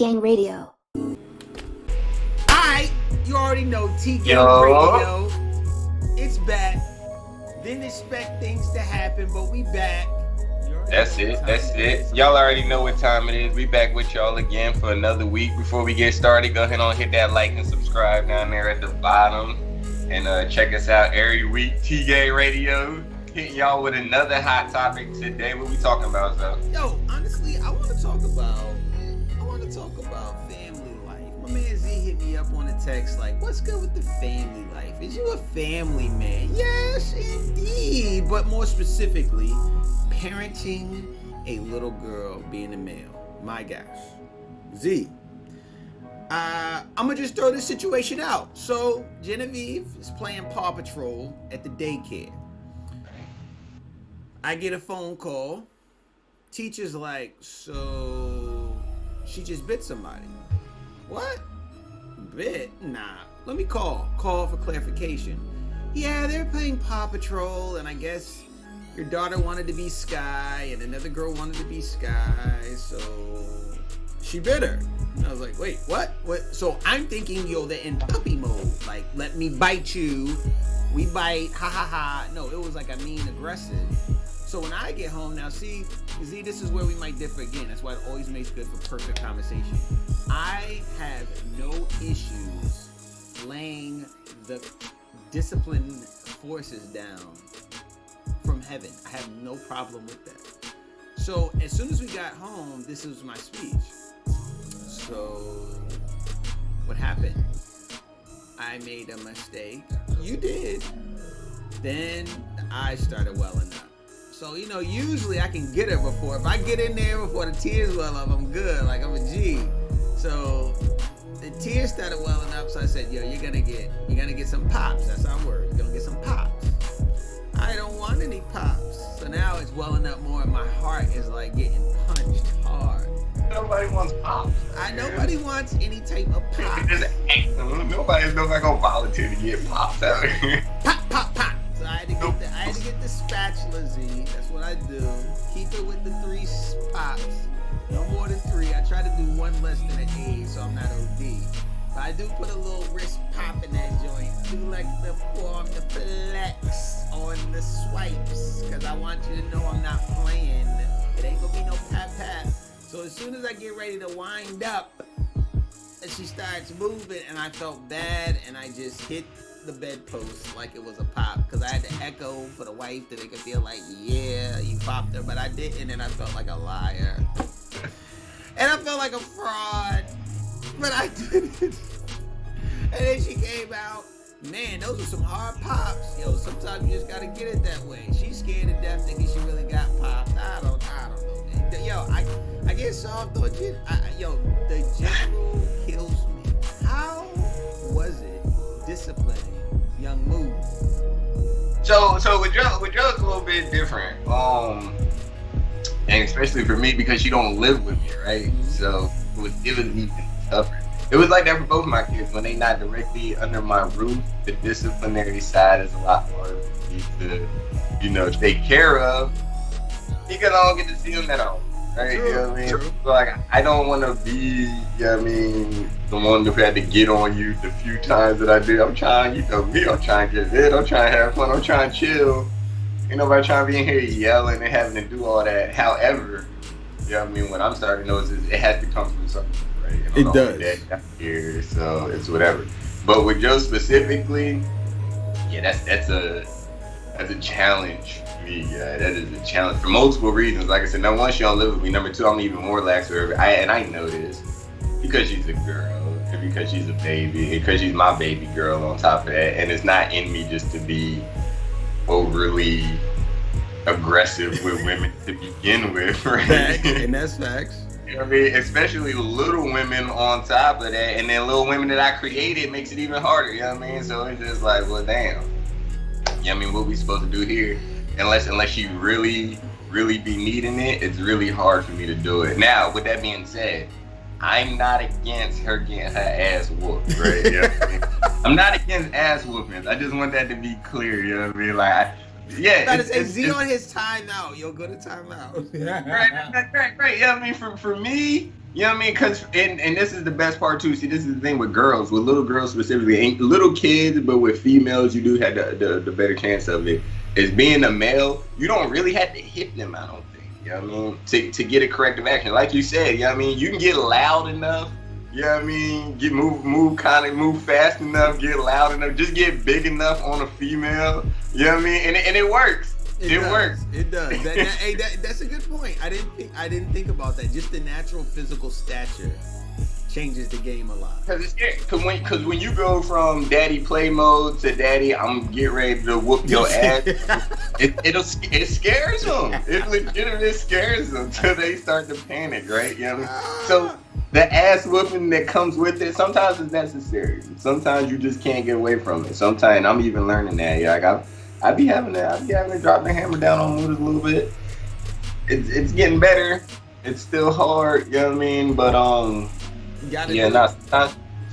Gang Radio. Alright, you already know T-Gang Radio. It's back. Didn't expect things to happen, but we back. That's it. Y'all already know what time it is. We back with y'all again for another week. Before we get started, go ahead and hit that like and subscribe down there at the bottom. And check us out every week, T-Gang Radio. Hitting y'all with another hot topic today. What we talking about, so? Yo, honestly, I want to talk about family life. My man Z hit me up on a text like, what's good with the family life? Is you a family man? Yes, indeed. But more specifically, parenting a little girl being a male. My gosh. Z. I'm going to just throw this situation out. So, Genevieve is playing Paw Patrol at the daycare. I get a phone call. Teacher's like, so she just bit somebody. What? Bit? Nah. Let me call. Call for clarification. Yeah, they're playing Paw Patrol, and I guess your daughter wanted to be Sky, and another girl wanted to be Sky, so she bit her. And I was like, wait, what? What? So I'm thinking, yo, they're in puppy mode. Like, let me bite you. We bite. Ha ha ha. No, it was like a mean aggressive. So when I get home now, see, this is where we might differ again. That's why it always makes good for perfect conversation. I have no issues laying the discipline forces down from heaven. I have no problem with that. So as soon as we got home, this was my speech. So what happened? I made a mistake. You did. Then I started welling up. So, you know, usually I can get her before. If I get in there before the tears well up, I'm good. Like, I'm a G. So the tears started welling up. So I said, yo, you're gonna get some pops. That's our word. You're gonna get some pops. I don't want any pops. So now it's welling up more, and my heart is like getting punched hard. Nobody wants pops. Nobody wants any type of pops. Nobody's gonna volunteer to get pops out here. Pop, pop, pop. So I had to get the spatula, Z. That's what I do. Keep it with the 3 pops. No more than 3. I try to do 1 less than an A, so I'm not OD. But I do put a little wrist pop in that joint. Do like the form, the flex on the swipes. Because I want you to know I'm not playing. It ain't gonna be no pat. So as soon as I get ready to wind up, and she starts moving, and I felt bad, and I just hit the bedpost like it was a pop, because I had to echo for the wife to make it feel like, yeah, you popped her, but I didn't, and I felt like a liar. And I felt like a fraud, but I didn't. And then she came out. Man, those are some hard pops. Yo, sometimes you just gotta get it that way. She's scared to death thinking she really got popped. I don't know, man. Yo, I get soft on you. The general kills me. How was it disciplining young Moose? So with Joe, it's a little bit different. And especially for me, because she don't live with me, right? So it was even tougher. It was like that for both my kids. When they not directly under my roof, the disciplinary side is a lot harder for me to, take care of. Because I don't get to see them at all, right? True. You know what I mean? So like, I don't want to be, the one who had to get on you the few times that I did. I'm trying, I'm trying to get lit. I'm trying to have fun. I'm trying to chill. Ain't nobody trying to be in here yelling and having to do all that. However, what I'm starting to notice is it has to come from something. It does. Here, so it's whatever. But with Joe specifically, that's a challenge for me. That is a challenge for multiple reasons. Like I said, number 1, she don't live with me. Number 2, I'm even more lax with her. I know this because she's a girl, and because she's a baby, and because she's my baby girl on top of that. And it's not in me just to be overly aggressive with women to begin with, right? Facts, and that's facts. Especially little women on top of that, and then little women that I created makes it even harder, So it's just like, well, damn. What we supposed to do here? Unless you really, really be needing it, it's really hard for me to do it. Now, with that being said, I'm not against her getting her ass whooped, right? I'm not against ass whoopings. I just want that to be clear, Like, Yeah, Gotta say Z on his timeout. Yo, go to timeout. right. Yeah, I mean, for me, you know what I mean? Because, and this is the best part too. See, this is the thing with girls, with little girls specifically, ain't little kids, but with females, you do have the better chance of it. Is being a male, you don't really have to hit them, I don't think. You know what I mean? To get a corrective action. Like you said, you know what I mean? You can get loud enough. You know what I mean? Move fast enough, get loud enough, just get big enough on a female. You know what I mean? And it works. It works. It does. That's a good point. I didn't think about that. Just the natural physical stature changes the game a lot. Because when you go from daddy play mode to daddy, I'm getting ready to whoop your ass. it scares them. It legitimately scares them until they start to panic, right? You know what I mean? So the ass whooping that comes with it, sometimes it's necessary. Sometimes you just can't get away from it. Sometimes I'm even learning that. Yeah, like I be having to drop the hammer down on Ludas a little bit. It's getting better. It's still hard, you know what I mean? But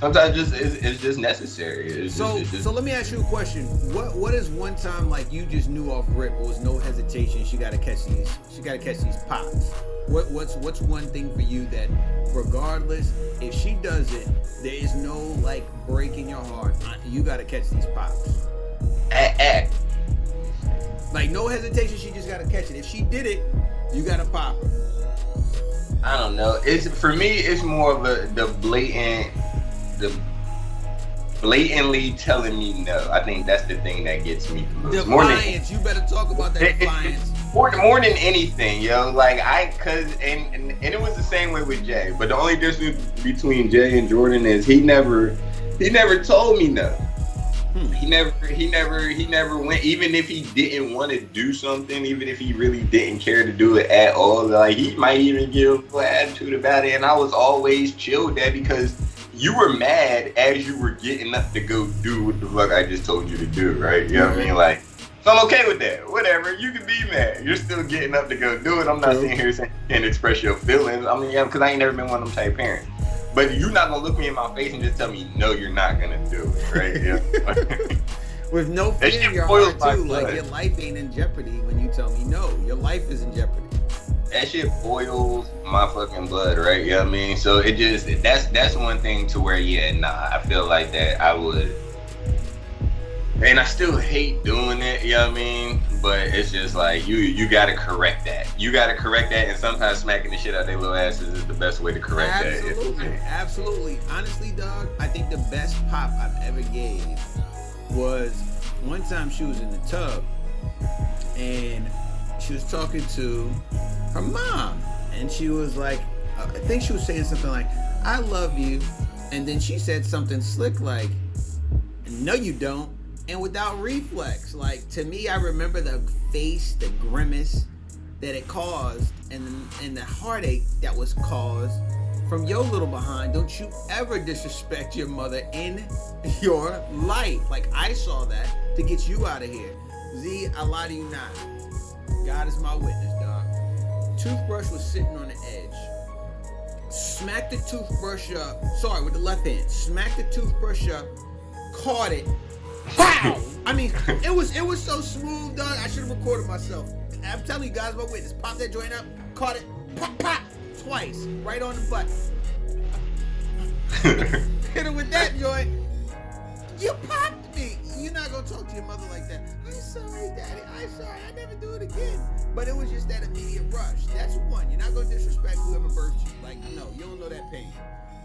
sometimes it's just necessary. So let me ask you a question. What is one time like you just knew off rip? It was no hesitation. She got to catch these pops. What's one thing for you that, regardless if she does it, there is no like breaking your heart. You got to catch these pops. Like no hesitation. She just got to catch it. If she did it, you got to pop her. I don't know. For me, it's more of the blatantly telling me no. I think that's the thing that gets me the most. Defiance. You better talk about that defiance. More than anything, yo. Like and it was the same way with Jay. But the only difference between Jay and Jordan is he never told me no. He never went, even if he didn't want to do something, even if he really didn't care to do it at all. Like he might even give an attitude about it, and I was always chill with that because you were mad as you were getting up to go do what the fuck I just told you to do, right? You know what I mean? Like, so I'm okay with that. Whatever, you can be mad. You're still getting up to go do it. I'm not sitting here saying you can't express your feelings. I mean, yeah, because I ain't never been one of them type parents. But you're not gonna look me in my face and just tell me no, you're not gonna do it, right? Yeah. With no fear in your heart too, like your life ain't in jeopardy when you tell me no. Your life is in jeopardy. That shit boils my fucking blood, right? You know what I mean? So it just that's one thing to where I feel like that I would, and I still hate doing it, you know what I mean? But it's just like you gotta correct that. You gotta correct that, and sometimes smacking the shit out of their little asses is the best way to correct that. Absolutely. Honestly, dog, I think the best pop I've ever gave was one time she was in the tub and she was talking to her mom, and she was like, I think she was saying something like, "I love you," and then she said something slick like, "No, you don't." And without reflex, like to me, I remember the face, the grimace that it caused, and the heartache that was caused from your little behind. Don't you ever disrespect your mother in your life. Like I saw that to get you out of here. Z, I lie to you not. God is my witness, dog. Toothbrush was sitting on the edge. Smacked the toothbrush up. Sorry, with the left hand. Smacked the toothbrush up. Caught it. Pow! I mean, it was so smooth, dog. I should have recorded myself. I'm telling you guys, my witness. Pop that joint up. Caught it. Pop, pop. Twice. Right on the butt. Hit her with that joint. You popped me. You're not going to talk to your mother like that. I'm sorry, Daddy. I'm sorry. I never do it again. But it was just that immediate rush. That's one. You're not going to disrespect whoever birthed you. Like, no, you don't know that pain.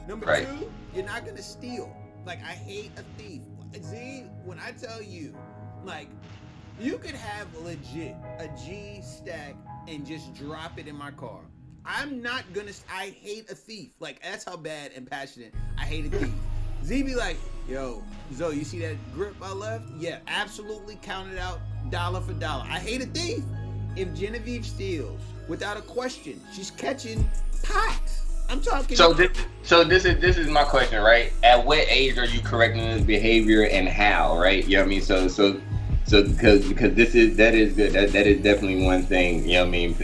Number two, you're not going to steal. Like, I hate a thief. Z, when I tell you, like, you could have legit a G stack and just drop it in my car. I'm not gonna, I hate a thief. Like, that's how bad and passionate I hate a thief. Z be like, yo, Zoe, you see that grip I left? Yeah, absolutely, count it out dollar for dollar. I hate a thief. If Genevieve steals, without a question, she's catching pots. I'm talking. So this is my question, right? At what age are you correcting this behavior and how, right? You know what I mean? So because that is good. That is definitely one thing. You know what I mean?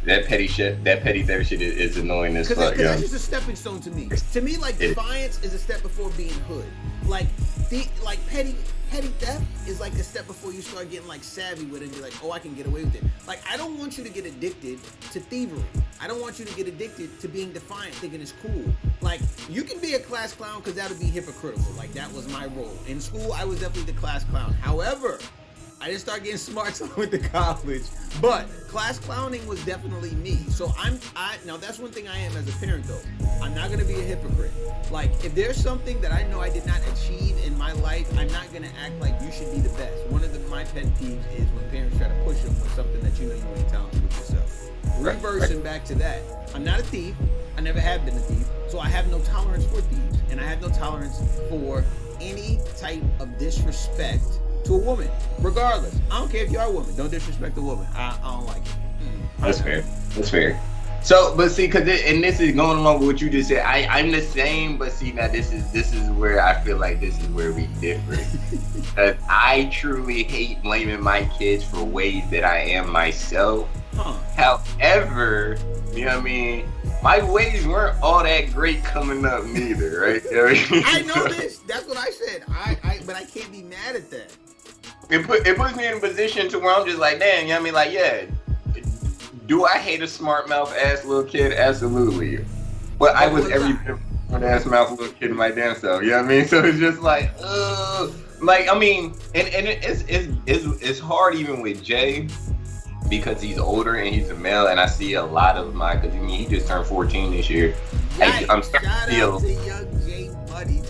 That petty theft shit is annoying as fuck. Because that's just a stepping stone to me. To me, like defiance is a step before being hood. Like petty petty theft is like a step before you start getting like savvy with it and be like, oh, I can get away with it. Like, I don't want you to get addicted to thievery. I don't want you to get addicted to being defiant, thinking it's cool. Like, you can be a class clown because that would be hypocritical. Like, that was my role. In school, I was definitely the class clown. However, I didn't start getting smart till I went to college. But class clowning was definitely me. So now that's one thing I am as a parent though. I'm not gonna be a hypocrite. Like, if there's something that I know I did not achieve in my life, I'm not gonna act like you should be the best. One of my pet peeves is when parents try to push them with something that you know you ain't talented with yourself. Reversing back to that, I'm not a thief. I never have been a thief. So I have no tolerance for thieves. And I have no tolerance for any type of disrespect to a woman, regardless. I don't care if you are a woman. Don't disrespect a woman. I don't like it. That's fair. That's fair. So, but see, and this is going along with what you just said. I'm the same, but see, now this is where I feel like this is where we differ. Because I truly hate blaming my kids for ways that I am myself. However, you know what I mean? My ways weren't all that great coming up neither, right? You know what I mean? I know this. That's what I said. But I can't be mad at that. It puts me in a position to where I'm just like, damn, you know what I mean? Like, yeah, do I hate a smart mouth ass little kid? Absolutely. But I was every smart ass mouth little kid in my damn self. You know what I mean? So it's just like, like, I mean, and it's hard even with Jay because he's older and he's a male, and I see a lot of because I mean, he just turned 14 this year. I'm starting to feel. Shout out to young Jay Buddy.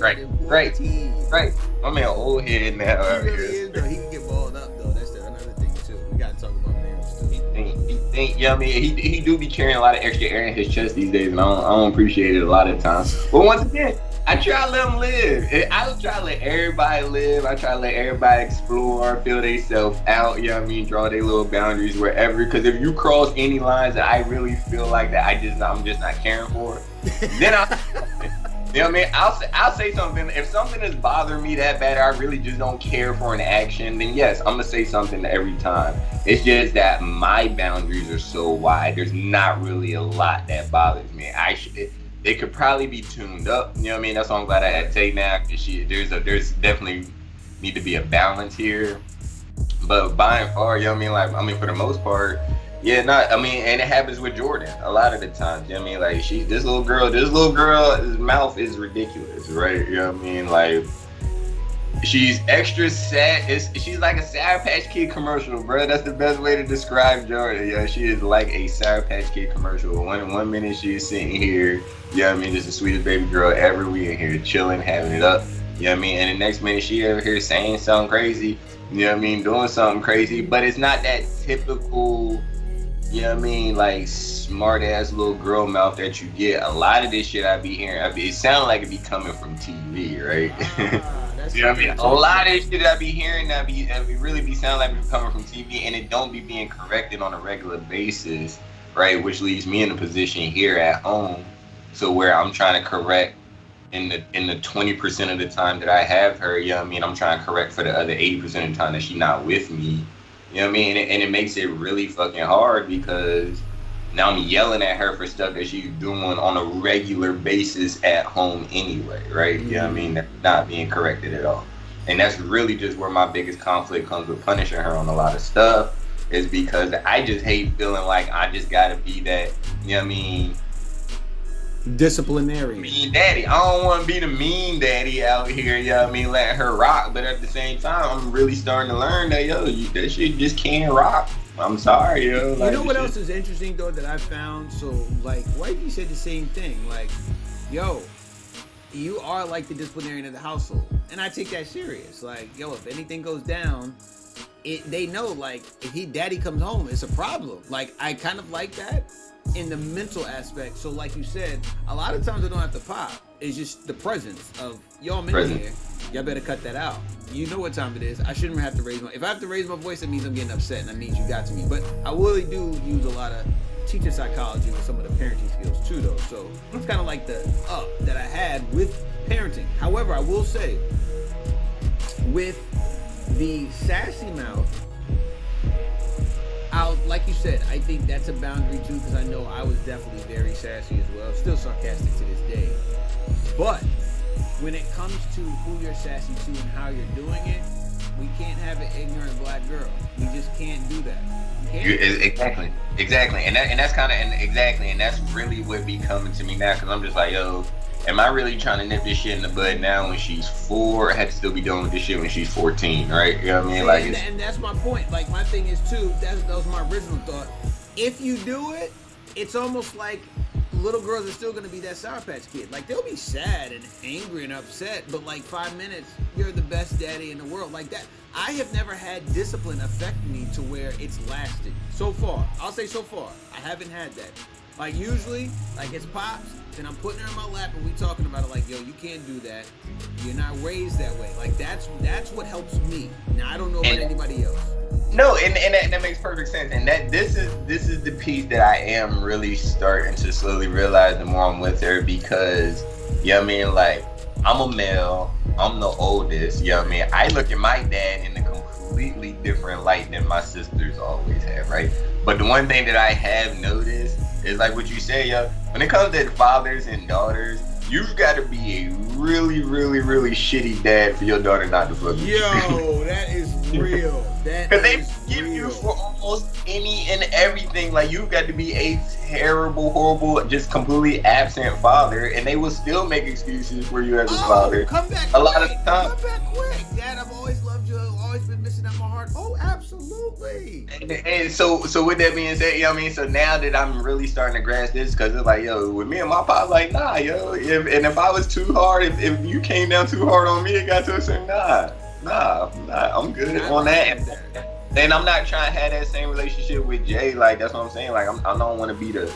Right. I'm an old head now. He can get balled up though. That's another thing too. We gotta talk about marriage too. He think, yeah, I mean, he do be carrying a lot of extra air in his chest these days, and I don't appreciate it a lot of times. But once again, I try to let him live. I try to let everybody live. I try to let everybody explore, feel themselves out. You know what I mean? Draw their little boundaries wherever. Because if you cross any lines that I really feel like that I'm just not caring for, then you know what I mean? I'll say something. If something is bothering me that bad, I really just don't care for an action, then yes, I'm gonna say something every time. It's just that my boundaries are so wide. There's not really a lot that bothers me. It could probably be tuned up. You know what I mean? That's why I'm glad I had Tay now. There's definitely need to be a balance here. But by and far, you know what I mean? For the most part, yeah, and it happens with Jordan a lot of the times. You know what I mean? Like this little girl's mouth is ridiculous, right? You know what I mean? Like she's extra sad. She's like a Sour Patch Kid commercial, bro. That's the best way to describe Jordan. Yeah, she is like a Sour Patch Kid commercial. One minute she's sitting here, you know what I mean, just the sweetest baby girl ever. We in here chilling, having it up. You know what I mean? And the next minute she over here saying something crazy. You know what I mean? Doing something crazy, but it's not that typical. You know what I mean? Like smart ass little girl mouth that you get. A lot of this shit I be hearing. It sounds like it be coming from TV, right? You know what I mean? A lot of this shit I be hearing that really be sounding like it be coming from TV, and it don't be being corrected on a regular basis, right? Which leaves me in a position here at home, so where I'm trying to correct in the 20% of the time that I have her. You know what I mean? I'm trying to correct for the other 80% of the time that she's not with me. You know what I mean? And it makes it really fucking hard because now I'm yelling at her for stuff that she's doing on a regular basis at home anyway, right? You know what I mean? That's not being corrected at all. And that's really just where my biggest conflict comes with punishing her on a lot of stuff, is because I just hate feeling like I just gotta be that, you know what I mean? Disciplinarian. Mean daddy. I don't want to be the mean daddy out here, you know what I mean, letting her rock. But at the same time, I'm really starting to learn that, that shit just can't rock. I'm sorry, yo. Like, you know what else is interesting, though, that I found? So, like, Wifey said the same thing. Like, yo, you are like the disciplinarian of the household. And I take that serious. Like, yo, if anything goes down, they know, like, if daddy comes home, it's a problem. Like, I kind of like that in the mental aspect. So like you said, a lot of times I don't have to pop. It's just the presence of, yo, I'm in here. Y'all better cut that out. You know what time it is. I shouldn't have to raise if I have to raise my voice, that means I'm getting upset, and that means you got to me. But I really do use a lot of teacher psychology with some of the parenting skills too, though. So it's kind of like the up that I had with parenting. However, I will say, with the sassy mouth, like you said, I think that's a boundary too, because I know I was definitely very sassy as well. Still sarcastic to this day. But when it comes to who you're sassy to and how you're doing it, We can't have an ignorant black girl. We just can't do that. Exactly, and that's kind of and that's really what be coming to me now, because I'm just like, yo, am I really trying to nip this shit in the bud now when she's 4? I had to still be dealing with this shit when she's 14, right? You know what I mean? See, Like, and that's my point. Like, my thing is too. That was my original thought. If you do it, it's almost like little girls are still gonna be that Sour Patch Kid. Like, they'll be sad and angry and upset, but like 5 minutes, you're the best daddy in the world. Like that. I have never had discipline affect me to where it's lasted. So far. I'll say so far. I haven't had that. Like, usually, like, it's Pops, then I'm putting her in my lap and we talking about it like, yo, you can't do that. You're not raised that way. Like, that's what helps me. Now, I don't know about anybody else. No, and that makes perfect sense. And that this is the piece that I am really starting to slowly realize the more I'm with her, because, you know what I mean, like, I'm a male, I'm the oldest, you know what I mean? I look at my dad in a completely different light than my sisters always have, right? But the one thing that I have noticed is, like what you say, yo, when it comes to fathers and daughters, you've got to be a really, really, really shitty dad for your daughter not to fuck with you. Yo, that is real. Because they give you for almost any and everything. Like, you've got to be a terrible, horrible, just completely absent father, and they will still make excuses for you as a father. Come back a lot of the time. Come back quick. Dad, I've always loved you. I've always been missing out my heart. Oh, absolutely. And so with that being said, you know what I mean? So now that I'm really starting to grasp this, because it's like, yo, with me and my pop, like, nah, yo. If I was too hard, if you came down too hard on me, it got to a certain, nah, I'm good on that. And I'm not trying to have that same relationship with Jay. Like, that's what I'm saying. Like, I don't want to be the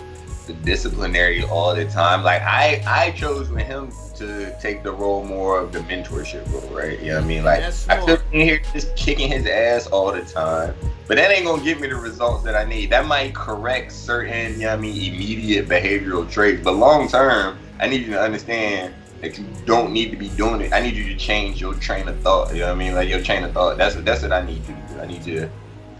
disciplinary all the time. Like, I chose with him to take the role more of the mentorship role, right? You know what I mean? Like, I still in here just kicking his ass all the time, but that ain't gonna give me the results that I need. That might correct certain, you know what I mean, immediate behavioral traits, but long term, I need you to understand that you don't need to be doing it. I need you to change your train of thought. You know what I mean? Like, your train of thought. That's what I need you to do. I need you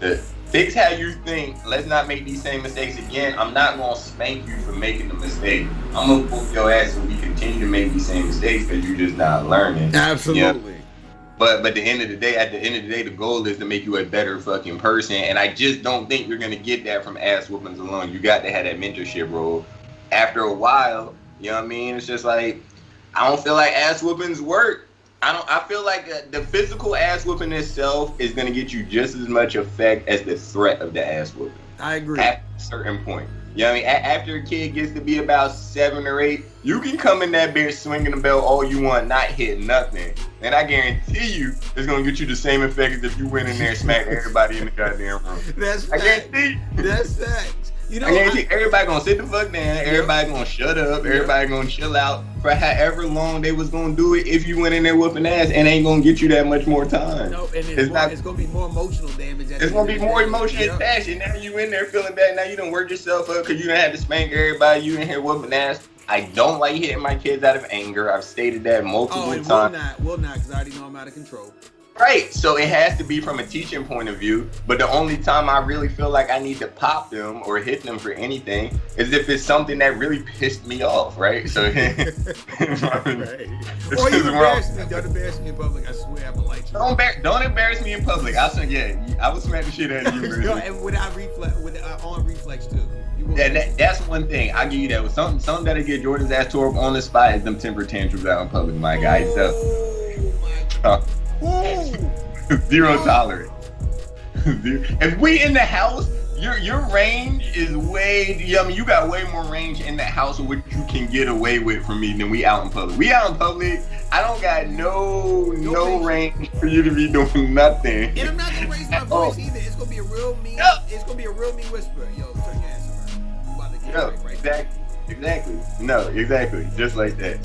to fix how you think. Let's not make these same mistakes again. I'm not gonna spank you for making the mistake. I'm gonna whoop your ass if we continue to make these same mistakes, because you're just not learning. Absolutely. You know? But at the end of the day, the goal is to make you a better fucking person. And I just don't think you're gonna get that from ass whoopings alone. You got to have that mentorship role. After a while, you know what I mean? It's just like, I don't feel like ass whoopings work. I feel like the physical ass whooping itself is going to get you just as much effect as the threat of the ass whooping. I agree. At a certain point. You know what I mean? After a kid gets to be about 7 or 8, you can come in that bitch swinging the belt all you want, not hit nothing. And I guarantee you, it's going to get you the same effect as if you went in there and smacked everybody in the goddamn room. That's I guarantee you. That's facts. You know, I guarantee everybody gonna sit the fuck down. Everybody gonna shut up. Everybody gonna chill out for however long they was gonna do it. If you went in there whooping ass, and ain't gonna get you that much more time. No, and it's gonna be more emotional damage. It's gonna be more emotional attachment. Now you in there feeling bad. Now you done worked yourself up because you done had to spank everybody. You in here whooping ass. I don't like hitting my kids out of anger. I've stated that multiple times. Will not, because I already know I'm out of control. Right, so it has to be from a teaching point of view, but the only time I really feel like I need to pop them or hit them for anything is if it's something that really pissed me off, right? So, right. Or you embarrass me. Don't embarrass me in public. I swear I'm gonna like you. Don't embarrass me in public. I will smack the shit out of you. And without reflex, on reflex too. That's one thing. I'll give you that. Something that'll get Jordan's ass tore up on the spot is them temper tantrums out in public, my guy. So, Oh zero tolerance. If we in the house, your range is way. I mean, you got way more range in the house of what you can get away with from me than we out in public. We out in public, I don't got no range for you to be doing nothing. And I'm not gonna raise my voice either. It's gonna be a real mean. It's gonna be a real mean whisper. Yo, turn your ass around. I'm about to get right. Exactly. No, exactly. Just like that.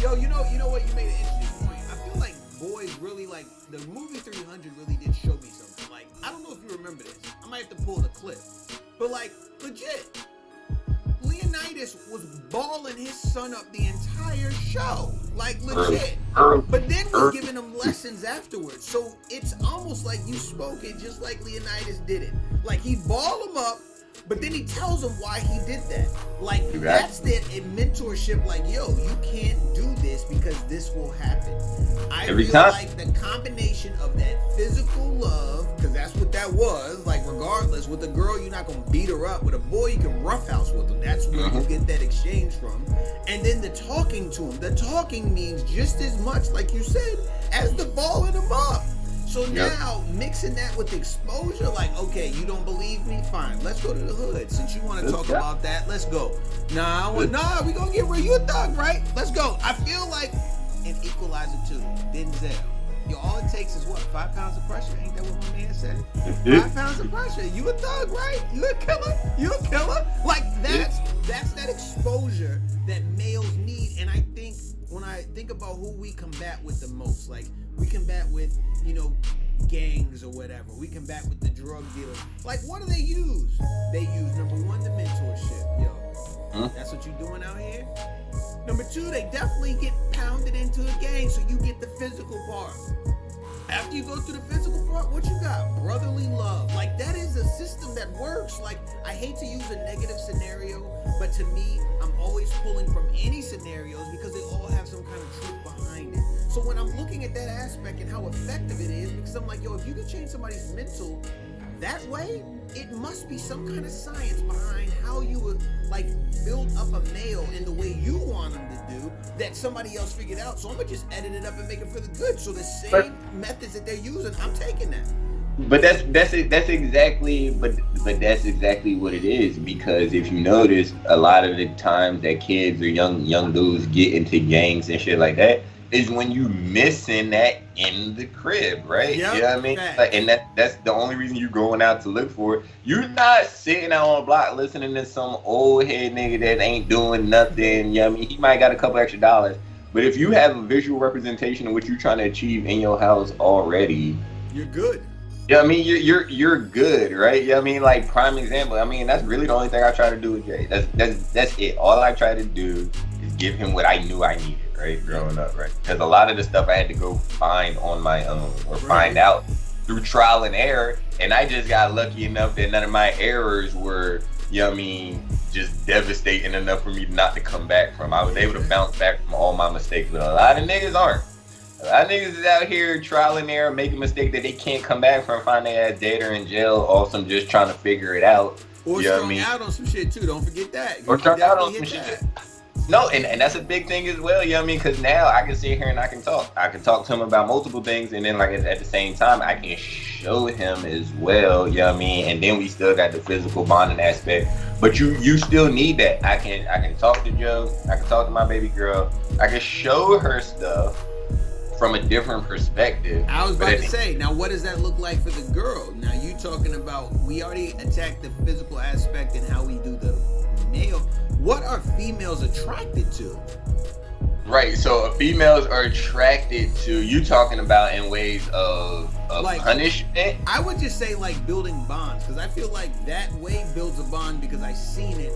Yo, you know what? You made an interesting point. I feel like boys really like the movie 300 really did show me something. Like, I don't know if you remember this. I might have to pull the clip. But like, legit, Leonidas was balling his son up the entire show. Like, legit. But then was giving him lessons afterwards. So it's almost like you spoke it just like Leonidas did it. Like, he balled him up, But then he tells him why he did that. Like, Exactly. that's that mentorship. Like, yo, you can't do this because this will happen. I Every feel time. like the combination of that physical love, because that's what that was. Like, regardless, with a girl, you're not gonna beat her up. With a boy, you can roughhouse with him. That's where you get that exchange from. And then the talking to him. The talking means just as much, like you said, as the balling him up. So now, mixing that with exposure, like, okay, you don't believe me? Fine, let's go to the hood. Since you want to talk about that, let's go. Nah, we gonna get real. You a thug, right? Let's go. I feel like an Equalizer 2, Denzel. Yo, all it takes is what? 5 pounds of pressure? Ain't that what my man said? 5 pounds of pressure. You a thug, right? You a killer? You a killer? Like, that's that exposure that males need. And I think when I think about who we combat with the most, like, we combat with, gangs or whatever. We combat with the drug dealers. Like, what do they use? They use, number one, the mentorship. Yo, that's what you doing out here? Number two, they definitely get pounded into a gang, so you get the physical part. After you go through the physical part, what you got? Brotherly love. Like, that is a system that works. Like, I hate to use a negative scenario, but to me, I'm always pulling from any scenarios because they all have some kind of truth behind it. So when I'm looking at that aspect and how effective it is, because I'm like, yo, if you can change somebody's mental that way, it must be some kind of science behind how you would, like, build up a male in the way you want him to do that somebody else figured out. So I'm gonna just edit it up and make it for the good. So the same methods that they're using, I'm taking that. But that's exactly that's exactly what it is, because if you notice, a lot of the times that kids or young dudes get into gangs and shit like that is when you missing that in the crib, right? Yep, you know what I mean? Like, and that's the only reason you going out to look for it. You're not sitting out on the block listening to some old head nigga that ain't doing nothing. You know what I mean? He might got a couple extra dollars, but if you have a visual representation of what you're trying to achieve in your house already, you're good. Yeah, I mean, you're good, right? Yeah, I mean, like, prime example. I mean, that's really the only thing I try to do with Jay. That's it. All I try to do is give him what I knew I needed, right? Growing up, right? Because a lot of the stuff I had to go find on my own or find out through trial and error, and I just got lucky enough that none of my errors were, you know what I mean, just devastating enough for me not to come back from. I was able to bounce back from all my mistakes, but a lot of niggas aren't. A lot of niggas is out here trial and error, making a mistake that they can't come back from, find their ass dead or in jail, or some just trying to figure it out. Or strung out on some shit too, don't forget that. Or strung out on some shit. No, and that's a big thing as well, you know what I mean? Because now I can sit here and I can talk. I can talk to him about multiple things, and then, like, at the same time, I can show him as well, you know what I mean? And then we still got the physical bonding aspect. But you still need that. I can talk to Joe, I can talk to my baby girl, I can show her stuff from a different perspective. I was about to say, now what does that look like for the girl? Now you talking about, we already attacked the physical aspect and how we do the male. What are females attracted to? Right, so females are attracted to, you talking about in ways of like punishment? I would just say, like, building bonds, because I feel like that way builds a bond, because I've seen it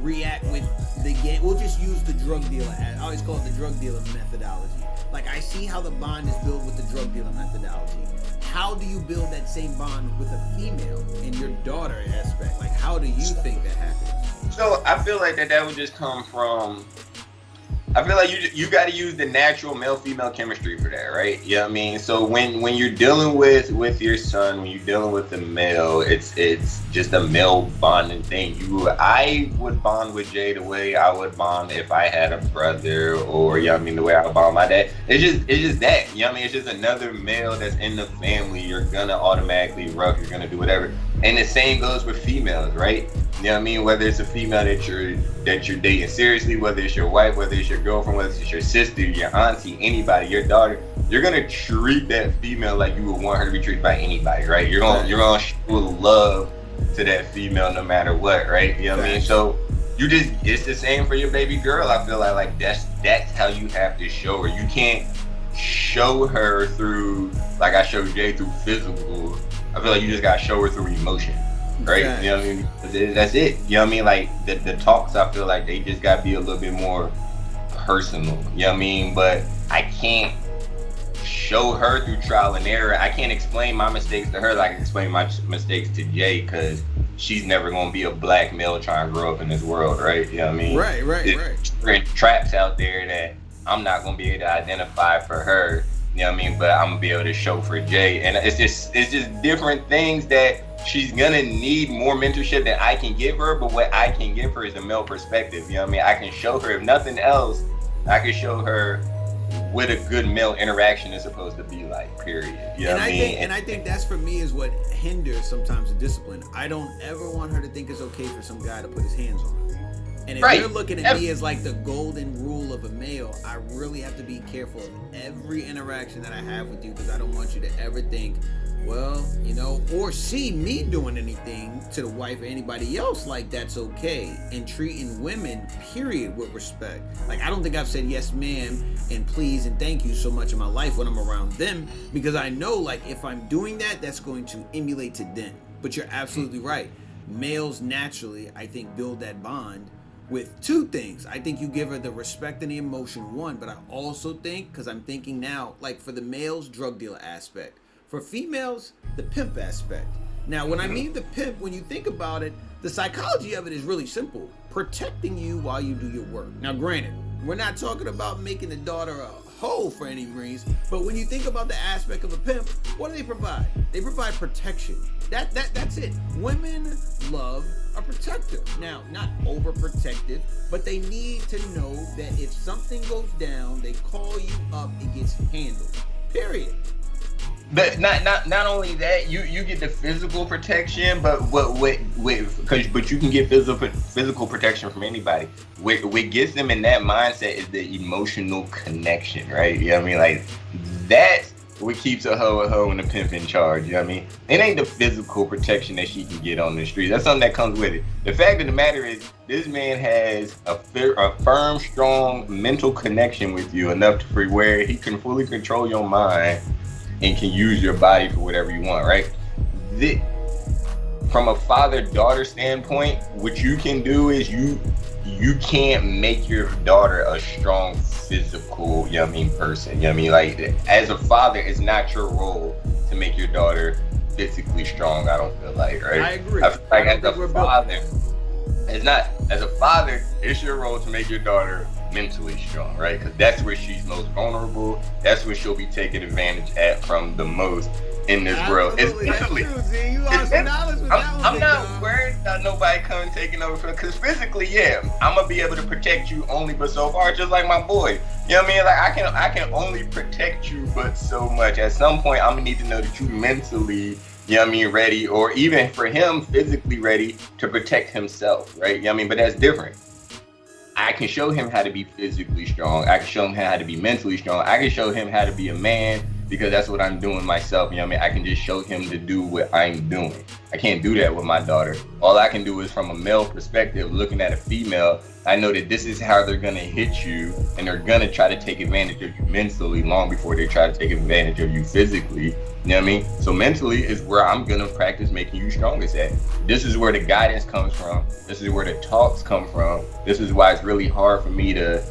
react with the game. We'll just use the drug dealer. I always call it the drug dealer methodology. Like, I see how the bond is built with the drug dealer methodology. How do you build that same bond with a female in your daughter aspect? Like, how do you think that happens? So I feel like that would just come from, I feel like you got to use the natural male-female chemistry for that, right? You know what I mean? So when you're dealing with your son, when you're dealing with the male, it's just a male bonding thing. I would bond with Jay the way I would bond if I had a brother, or, you know what I mean, the way I would bond with my dad. It's just that, you know what I mean? It's just another male that's in the family. You're gonna automatically rough, you're gonna do whatever. And the same goes with females, right? You know what I mean? Whether it's a female that you're dating seriously, whether it's your wife, whether it's your girlfriend, whether it's your sister, your auntie, anybody, your daughter, you're gonna treat that female like you would want her to be treated by anybody, right? You're gonna show love to that female no matter what, right? You know what I mean? So it's the same for your baby girl. I feel like that's how you have to show her. You can't show her through, like I showed Jay, through physical. I feel like you just gotta show her through emotion. Right, you know what I mean? That's it. You know what I mean? Like the talks, I feel like they just gotta be a little bit more personal. You know what I mean? But I can't show her through trial and error. I can't explain my mistakes to her like I explain my mistakes to Jay, because she's never gonna be a black male trying to grow up in this world, right? You know what I mean? Right. There's traps out there that I'm not gonna be able to identify for her. You know what I mean? But I'm gonna be able to show for Jay, and it's just different things that she's gonna need more mentorship than I can give her. But what I can give her is a male perspective. You know what I mean? I can show her, if nothing else, I can show her what a good male interaction is supposed to be like, period. You know what I mean? And I think that's, for me, is what hinders sometimes the discipline. I don't ever want her to think it's okay for some guy to put his hands on her. And if you're looking at me as like the golden rule of a male, I really have to be careful of every interaction that I have with you, because I don't want you to ever think, well, you know, or see me doing anything to the wife or anybody else like that's okay. And treating women, period, with respect. Like, I don't think I've said yes, ma'am, and please and thank you so much in my life when I'm around them, because I know, like, if I'm doing that, that's going to emulate to them. But you're absolutely right. Males naturally, I think, build that bond with two things. I think you give her the respect and the emotion, one, but I also think, because I'm thinking now, like, for the males, drug dealer aspect. For females, the pimp aspect. Now, when I mean the pimp, when you think about it, the psychology of it is really simple. Protecting you while you do your work. Now, granted, we're not talking about making the daughter a hoe for any means, but when you think about the aspect of a pimp, what do they provide? They provide protection. That's it. Women love a protector. Now, not overprotective, but they need to know that if something goes down, they call you up, it gets handled. Period. But not only that, you get the physical protection, but but you can get physical protection from anybody. What gets them in that mindset is the emotional connection, right? You know what I mean? Like, that's what keeps a hoe and a pimp in charge. You know what I mean? It ain't the physical protection that she can get on the street. That's something that comes with it. The fact of the matter is, this man has a firm, strong mental connection with you enough to where he can fully control your mind and can use your body for whatever you want, right? From a father-daughter standpoint, what you can do is you can't make your daughter a strong physical, you know what I mean, person. You know what I mean? Like, as a father, it's not your role to make your daughter physically strong, I don't feel like, right? I agree. I feel like as a father, as a father, it's your role to make your daughter mentally strong, right? Because that's where she's most vulnerable. That's where she'll be taken advantage at from the most in this world. It's mentally. I'm not worried about nobody coming taking over, because physically, yeah, I'm gonna be able to protect you only but so far, just like my boy. You know what I mean? Like, I can only protect you but so much. At some point, I'm gonna need to know that you mentally, you know what I mean, ready, or even for him, physically ready to protect himself, right? You know what I mean? But that's different. I can show him how to be physically strong. I can show him how to be mentally strong. I can show him how to be a man, because that's what I'm doing myself. You know what I mean? I can just show him to do what I'm doing. I can't do that with my daughter. All I can do is, from a male perspective, looking at a female, I know that this is how they're gonna hit you, and they're gonna try to take advantage of you mentally long before they try to take advantage of you physically. You know what I mean? So mentally is where I'm gonna practice making you strongest at. This is where the guidance comes from. This is where the talks come from. This is why it's really hard for me to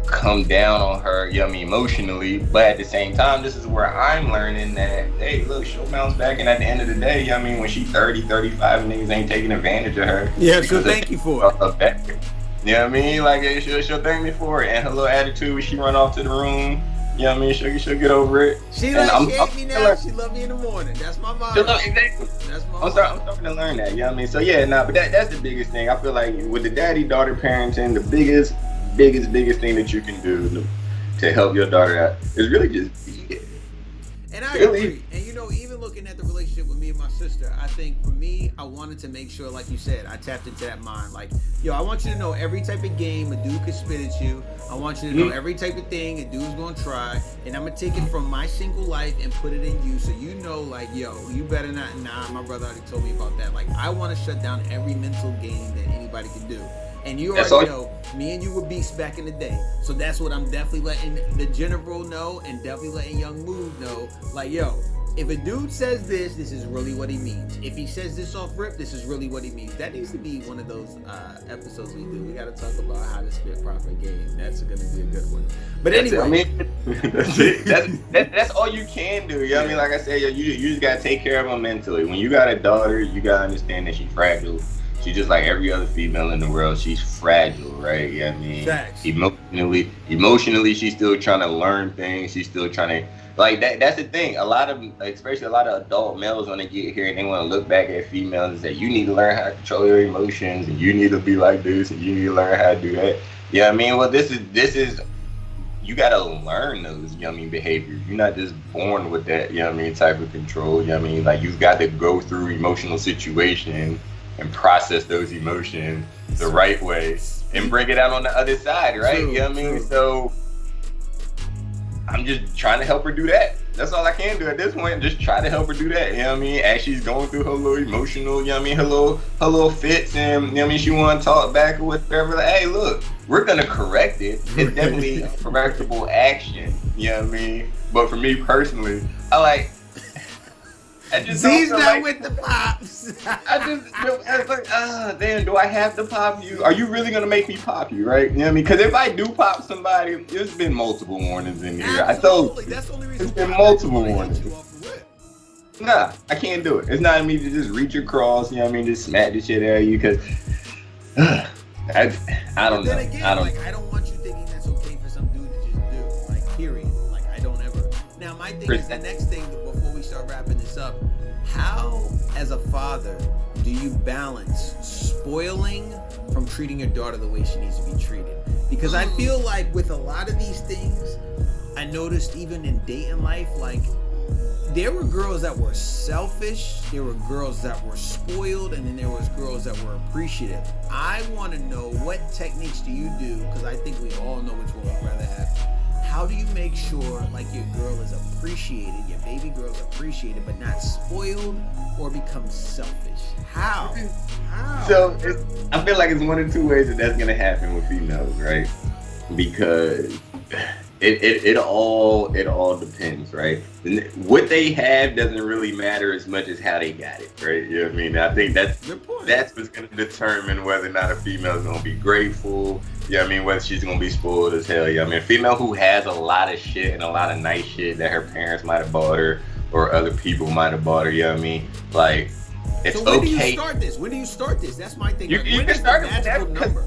come down on her, you know what I mean, emotionally. But at the same time, this is where I'm learning that, hey, look, she'll bounce back. And at the end of the day, you know what I mean, when she's 30, 35, niggas ain't taking advantage of her. Yeah, she'll thank you for it. You know what I mean? Like, she'll thank me for it. And her little attitude when she run off to the room, you know what I mean, she'll get over it. She hate me now, she love me in the morning. That's my mom. Exactly. I'm starting to learn that, you know what I mean? So yeah, but that's the biggest thing. I feel like with the daddy-daughter parenting, the biggest thing that you can do to help your daughter out is really just be it. And I agree. And you know, even looking at the relationship with me and my sister, I think for me, I wanted to make sure, like you said, I tapped into that mind. Like, yo, I want you to know every type of game a dude could spit at you. I want you to know every type of thing a dude's gonna try. And I'm gonna take it from my single life and put it in you, so you know, like, yo, you better not. Nah, my brother already told me about that. Like, I want to shut down every mental game that anybody can do. And you already know, me and you were beasts back in the day. So that's what I'm definitely letting the general know, and definitely letting Young Move know. Like, yo, if a dude says this is really what he means. If he says this off rip, this is really what he means. That needs to be one of those episodes we do. We got to talk about how to spit proper game. That's going to be a good one. But anyway, I mean, that's all you can do. You know what I mean? Like I said, you just got to take care of them mentally. When you got a daughter, you got to understand that she's fragile. She's just like every other female in the world. She's fragile, right? You know what I mean? Facts. Emotionally, she's still trying to learn things. She's still trying to, like, that's the thing. Especially a lot of adult males, when they get here and they want to look back at females and say, you need to learn how to control your emotions, and you need to be like this, and you need to learn how to do that. You know what I mean? Well, this is you got to learn those, you know what I mean, behaviors. You're not just born with that, you know what I mean, type of control. You know what I mean? Like, you've got to go through emotional situations and process those emotions the right way and bring it out on the other side, right? True, you know what I mean? true. So I'm just trying to help her do that. That's all I can do at this point. Just try to help her do that. You know what I mean? As she's going through her little emotional, you know what I mean, her little fits, and you know what I mean, she want to talk back or whatever. Like, hey, look, we're gonna correct it. It's definitely a correctable action. You know what I mean? But for me personally, I just Z's don't feel not like, with the pops. I was like, damn, do I have to pop you? Are you really gonna make me pop you, right? You know what I mean? Because if I do pop somebody, there's been multiple warnings in here. I told you, That's the only reason it's been why multiple I hit warnings. you off the rip. Nah, I can't do it. It's not in me to just reach across, you know what I mean, just smack the shit out of you, because I don't know. Then again, I don't. like, I don't want you thinking that's okay for some dude to just do. Like, period. Like, I don't ever. Now, my thing is, the next thing, before we start wrapping this up, how, as a father, do you balance spoiling from treating your daughter the way she needs to be treated? Because I feel like with a lot of these things, I noticed even in dating life, like, there were girls that were selfish, there were girls that were spoiled, and then there was girls that were appreciative. I want to know, what techniques do you do, because I think we all know which one we'd rather have. How do you make sure, like, your girl is appreciated, your baby girl is appreciated, but not spoiled or become selfish? How? So I feel like it's one of two ways that's gonna happen with females, right? Because it all depends, right? What they have doesn't really matter as much as how they got it, right? You know what I mean? I think that's what's gonna determine whether or not a female is gonna be grateful. You know what I mean? Whether she's gonna be spoiled as hell. You know what I mean? A female who has a lot of shit and a lot of nice shit that her parents might have bought her or other people might have bought her. You know what I mean? Like, it's so when okay. do you start this? When do you start this? That's my thing. You When can is the start it magical with that, number?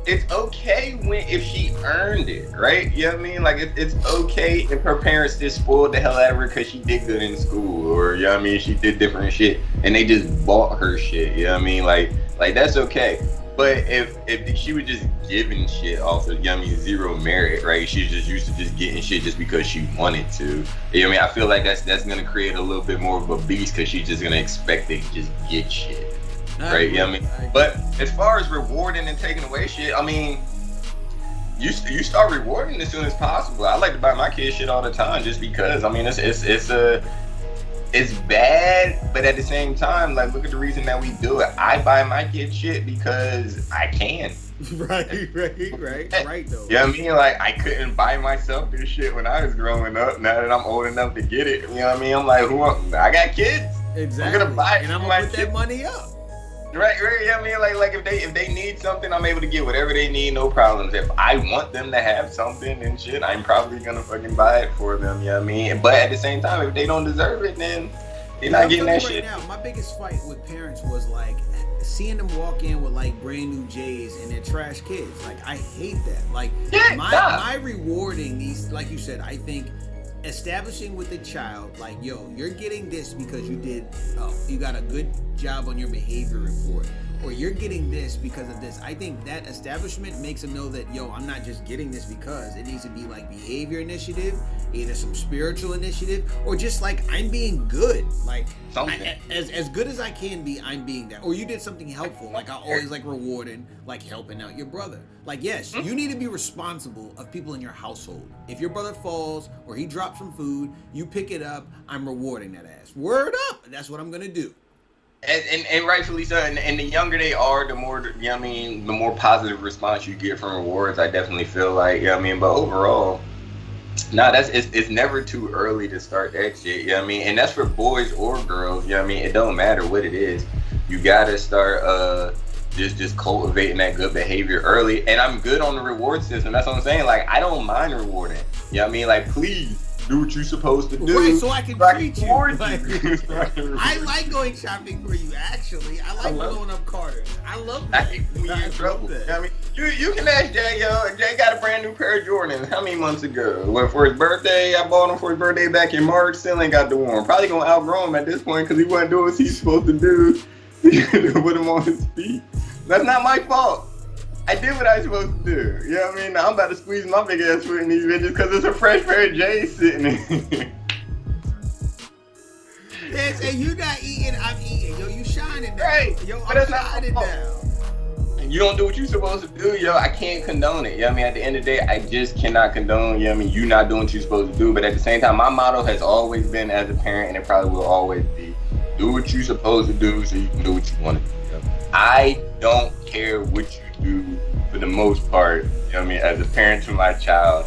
It's okay if she earned it, right? You know what I mean? Like, it's okay if her parents just spoiled the hell out of her because she did good in school, or, you know what I mean, she did different shit and they just bought her shit. You know what I mean? Like that's okay. But if she was just giving shit off of, you know what I mean, zero merit, right? She's just used to just getting shit just because she wanted to. You know what I mean? I feel like that's gonna create a little bit more of a beast, because she's just gonna expect to just get shit. Right, you know what I mean? But as far as rewarding and taking away shit, I mean, you start rewarding as soon as possible. I like to buy my kids shit all the time, just because. I mean, it's bad, but at the same time, like, look at the reason that we do it. I buy my kids shit because I can. Right though. You know what I mean? Like, I couldn't buy myself this shit when I was growing up. Now that I'm old enough to get it, you know what I mean? I'm like, I got kids. Exactly. I'm gonna buy it, and I'm gonna put that money up. Right, you know what I mean? Like if they need something, I'm able to get whatever they need, no problems. If I want them to have something and shit, I'm probably gonna fucking buy it for them, you know what I mean? But at the same time, if they don't deserve it, then they're not getting that shit. Now, my biggest fight with parents was, like, seeing them walk in with, like, brand new J's and they're trash kids. Like, I hate that. Like, my rewarding these, like you said, I think establishing with the child, like, yo, you're getting this because you got a good job on your behavior report, or you're getting this because of this. I think that establishment makes them know that, yo, I'm not just getting this because. It needs to be like behavior initiative, either some spiritual initiative, or just like, I'm being good. Like, as good as I can be, I'm being that. Or you did something helpful. Like, I always like rewarding, like helping out your brother. Like, yes, you need to be responsible of people in your household. If your brother falls or he drops some food, you pick it up. I'm rewarding that ass. Word up. That's what I'm gonna do. And rightfully so. And the younger they are, the more, you know what I mean, the more positive response you get from rewards. I definitely feel like, you know what I mean. But overall, No, it's never too early to start that shit. You know what I mean? And that's for boys or girls. You know what I mean? It don't matter what it is. You gotta start just cultivating that good behavior early. And I'm good on the reward system. That's what I'm saying. Like, I don't mind rewarding. You know what I mean? Like, please do what you're supposed to do. Right, so I can treat you. reward Like, you. I like going shopping for you, actually. I like blowing up Carter. I love that. I hate when you're in trouble. that. You know what I mean? You can ask Jay, yo. Jay got a brand new pair of Jordans. How many months ago? Well, for his birthday, I bought him for his birthday back in March. Still ain't got the one. Probably gonna outgrow him at this point because he wasn't doing what he's supposed to do. Put him on his feet. That's not my fault. I did what I was supposed to do. You know what I mean? Now I'm about to squeeze my big ass foot in these bitches because it's a fresh pair of J's sitting in. Yes, and you not eating, I'm eating. Yo, you shining now. Right. Yo, But I'm that's not shining my now. You don't do what you're supposed to do, yo. I can't condone it. You know what I mean? At the end of the day, I just cannot condone, you know what I mean, you not doing what you're supposed to do. But at the same time, my motto has always been as a parent, and it probably will always be, do what you're supposed to do so you can do what you want to do. You know? I don't care what you do for the most part, you know what I mean, as a parent to my child.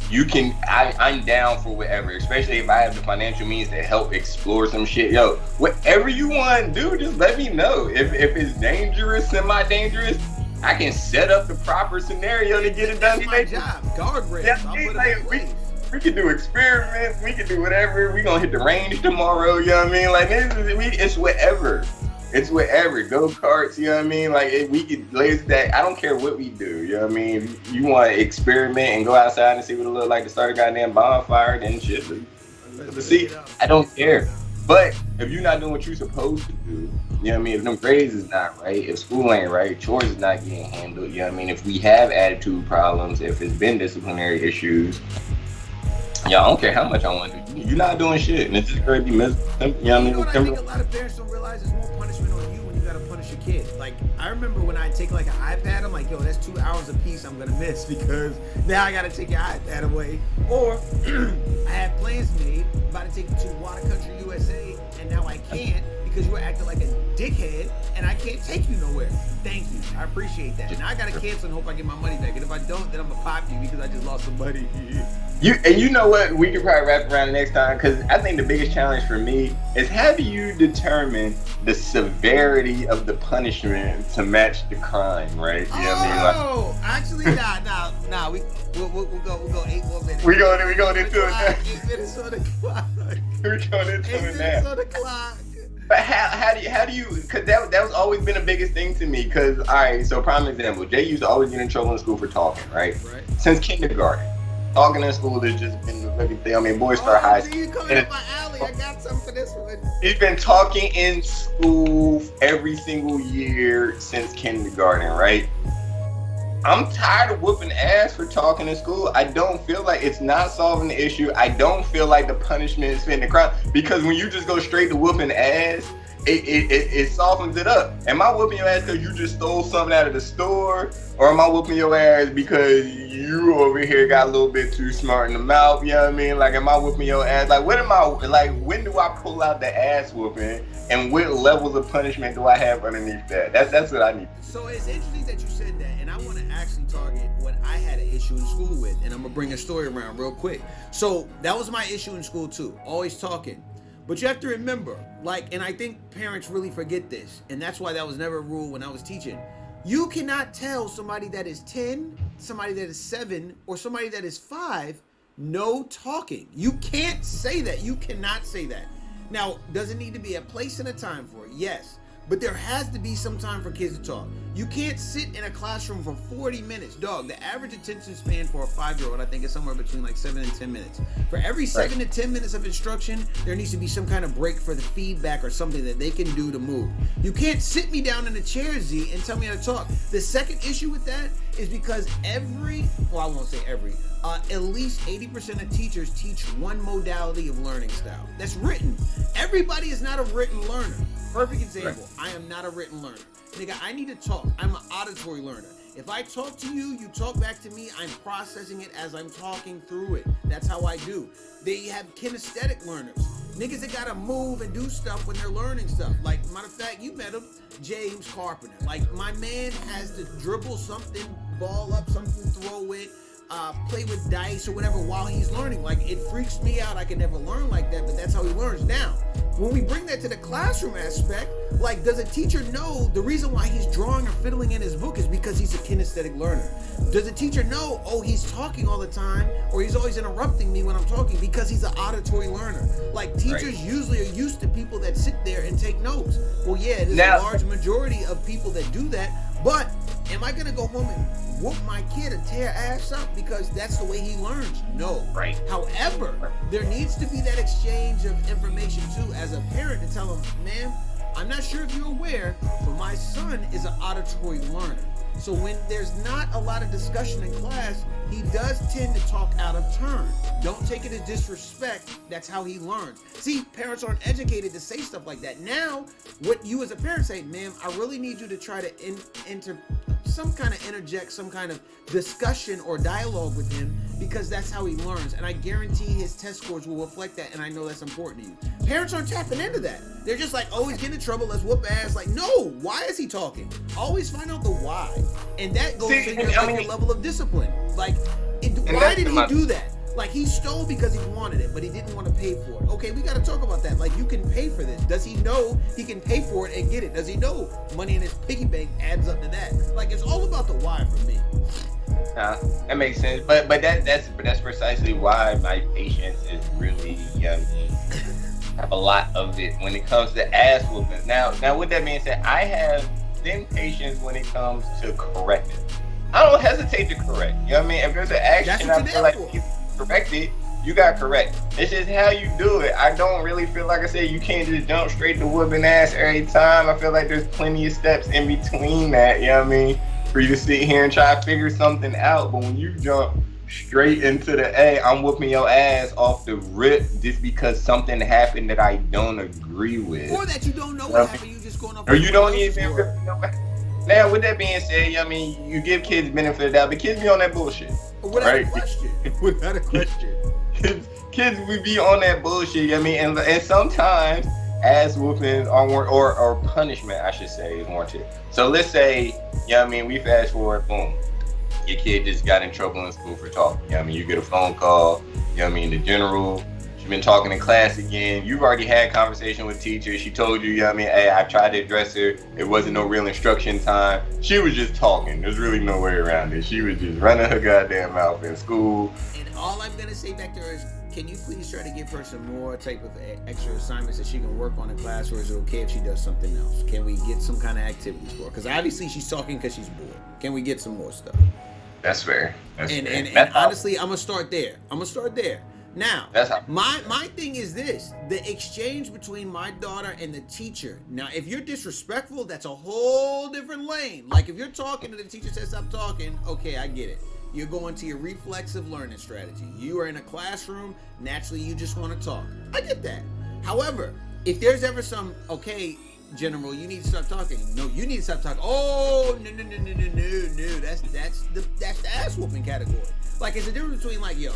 You can, I'm down for whatever, especially if I have the financial means to help explore some shit. Yo, whatever you want to do, just let me know. If it's dangerous, semi-dangerous, I can set up the proper scenario to get it done. That's my job. Guardrails. Yeah, I'll put it in place. we can do experiments, we can do whatever. We gonna hit the range tomorrow, you know what I mean? Like, it's whatever. It's whatever. Go-karts, you know what I mean? Like, we could laser that. I don't care what we do, you know what I mean? If you want to experiment and go outside and see what it look like to start a goddamn bonfire, then shit. But see, I don't care. But if you're not doing what you're supposed to do, you know what I mean? If them grades is not right, if school ain't right, chores is not getting handled, you know what I mean? If we have attitude problems, if it's been disciplinary issues, yeah, I don't care how much I want to do. You're not doing shit, and it's just going to be miserable. You know what I mean? You know what I think a lot of parents don't realize is more punishment on you when you gotta punish your kid. Like, I remember when I take like an iPad, I'm like, yo, that's 2 hours a piece I'm gonna miss because now I gotta take your iPad away. Or I had plans made, about to take you to Water Country, USA, and now I can't because you were acting like a dickhead and I can't take you nowhere. Thank you. I appreciate that. Now I gotta cancel and hope I get my money back. And if I don't, then I'm gonna pop you because I just lost some money. You know what? We could probably wrap around next time because I think the biggest challenge for me is how do you determine the severity of the punishment to match the crime, right? You know what I mean? Like, Actually, nah. We'll go 8 more minutes. We going into it now. 8 minutes on the clock. We're going into 8 it minutes now. on the clock. But how do you? Because that was always been the biggest thing to me. Because all right, so prime example, Jay used to always get in trouble in school for talking, right? Since kindergarten. Talking in school has just been the living thing. I mean, boys start high school. You coming up my alley. I got something for this one. He's been talking in school every single year since kindergarten, right? I'm tired of whooping ass for talking in school. I don't feel like it's not solving the issue. I don't feel like the punishment is fitting the crime because when you just go straight to whooping ass, it softens it up. Am I whooping your ass because you just stole something out of the store? Or am I whooping your ass because you over here got a little bit too smart in the mouth? You know what I mean? Like, am I whooping your ass? Like, when do I pull out the ass whooping? And what levels of punishment do I have underneath that? That's what I need. So it's interesting that you said that, and I want to actually target what I had an issue in school with, and I'm gonna bring a story around real quick. So that was my issue in school too, always talking. But you have to remember, like, and I think parents really forget this, and that's why that was never a rule when I was teaching. You cannot tell somebody that is 10, somebody that is 7, or somebody that is 5, no talking. You can't say that. You cannot say that. Now, does it need to be a place and a time for it? Yes. But there has to be some time for kids to talk. You can't sit in a classroom for 40 minutes. Dog, the average attention span for a 5-year-old, I think, is somewhere between like 7 and 10 minutes. For every 7 to 10 minutes of instruction, there needs to be some kind of break for the feedback or something that they can do to move. You can't sit me down in a chair, Z, and tell me how to talk. The second issue with that is because at least 80% of teachers teach one modality of learning style. That's written. Everybody is not a written learner. Perfect example. I am not a written learner. Nigga, I need to talk. I'm an auditory learner. If I talk to you, you talk back to me, I'm processing it as I'm talking through it. That's how I do. They have kinesthetic learners. Niggas that gotta move and do stuff when they're learning stuff. Like, matter of fact, you met him, James Carpenter. Like, my man has to dribble something, ball up something, throw it, play with dice or whatever while he's learning. Like, it freaks me out. I can never learn like that, but that's how he learns. Now, when we bring that to the classroom aspect, like, does a teacher know the reason why he's drawing or fiddling in his book is because he's a kinesthetic learner? Does a teacher know, oh, he's talking all the time, or he's always interrupting me when I'm talking because he's an auditory learner? Like, teachers usually are used to people that sit there and take notes. Well, yeah, there's a large majority of people that do that, but am I gonna go home and whoop my kid and tear ass up because that's the way he learns? No. Right. However, there needs to be that exchange of information too, as a parent, to tell him, ma'am, I'm not sure if you're aware, but my son is an auditory learner. So when there's not a lot of discussion in class, he does tend to talk out of turn. Don't take it as disrespect. That's how he learns. See, parents aren't educated to say stuff like that. Now, what you as a parent say, ma'am, I really need you to try to interject some kind of discussion or dialogue with him, because that's how he learns. And I guarantee his test scores will reflect that, and I know that's important to you. Parents aren't tapping into that. They're just like, oh, he's getting in trouble, let's whoop ass. Like, no, why is he talking? Always find out the why. And that goes to your level of discipline. Like, why did he do that? Like, he stole because he wanted it, but he didn't want to pay for it. Okay, we got to talk about that. Like, you can pay for this. Does he know he can pay for it and get it? Does he know money in his piggy bank adds up to that? Like, it's all about the why for me. That makes sense. But that's precisely why my patience is really have a lot of it when it comes to ass whoopings. Now with that being said, I have thin patience when it comes to correcting. I don't hesitate to correct. You know what I mean? If there's an action I feel like you correct it, you got correct. It's just how you do it. I don't really feel like I said you can't just jump straight to whooping ass every time. I feel like there's plenty of steps in between that, you know what I mean? For you to sit here and try to figure something out. But when you jump straight into the, hey, I'm whooping your ass off the rip just because something happened that I don't agree with. Or that you don't know what happened, you just going off. Or you don't even know. Now, with that being said, I mean, you give kids benefit of the doubt, but kids be on that bullshit. Without a question. Without a question. Kids we be on that bullshit, I mean, and sometimes ass whooping or punishment, I should say, is warranted. So let's say, you know what I mean, we fast forward, boom, your kid just got in trouble in school for talking. You know what I mean, you get a phone call, you know what I mean, the general, she's been talking in class again. You've already had conversation with teacher. She told you, you know what I mean, hey, I tried to address her. It wasn't no real instruction time. She was just talking. There's really no way around it. She was just running her goddamn mouth in school. And all I'm going to say back to her is, can you please try to give her some more type of extra assignments that she can work on in class, or is it okay if she does something else? Can we get some kind of activities for her? Because obviously she's talking because she's bored. Can we get some more stuff? That's fair. And honestly, I'm going to start there. Now, my thing is this: the exchange between my daughter and the teacher. Now, if you're disrespectful, that's a whole different lane. Like, if you're talking and the teacher says stop talking, okay, I get it. You're going to your reflexive learning strategy. You are in a classroom, naturally you just want to talk. I get that. However, if there's ever some, okay, General, you need to stop talking. No, you need to stop talking. Oh, no. That's the ass whooping category. Like, it's a difference between, like, yo,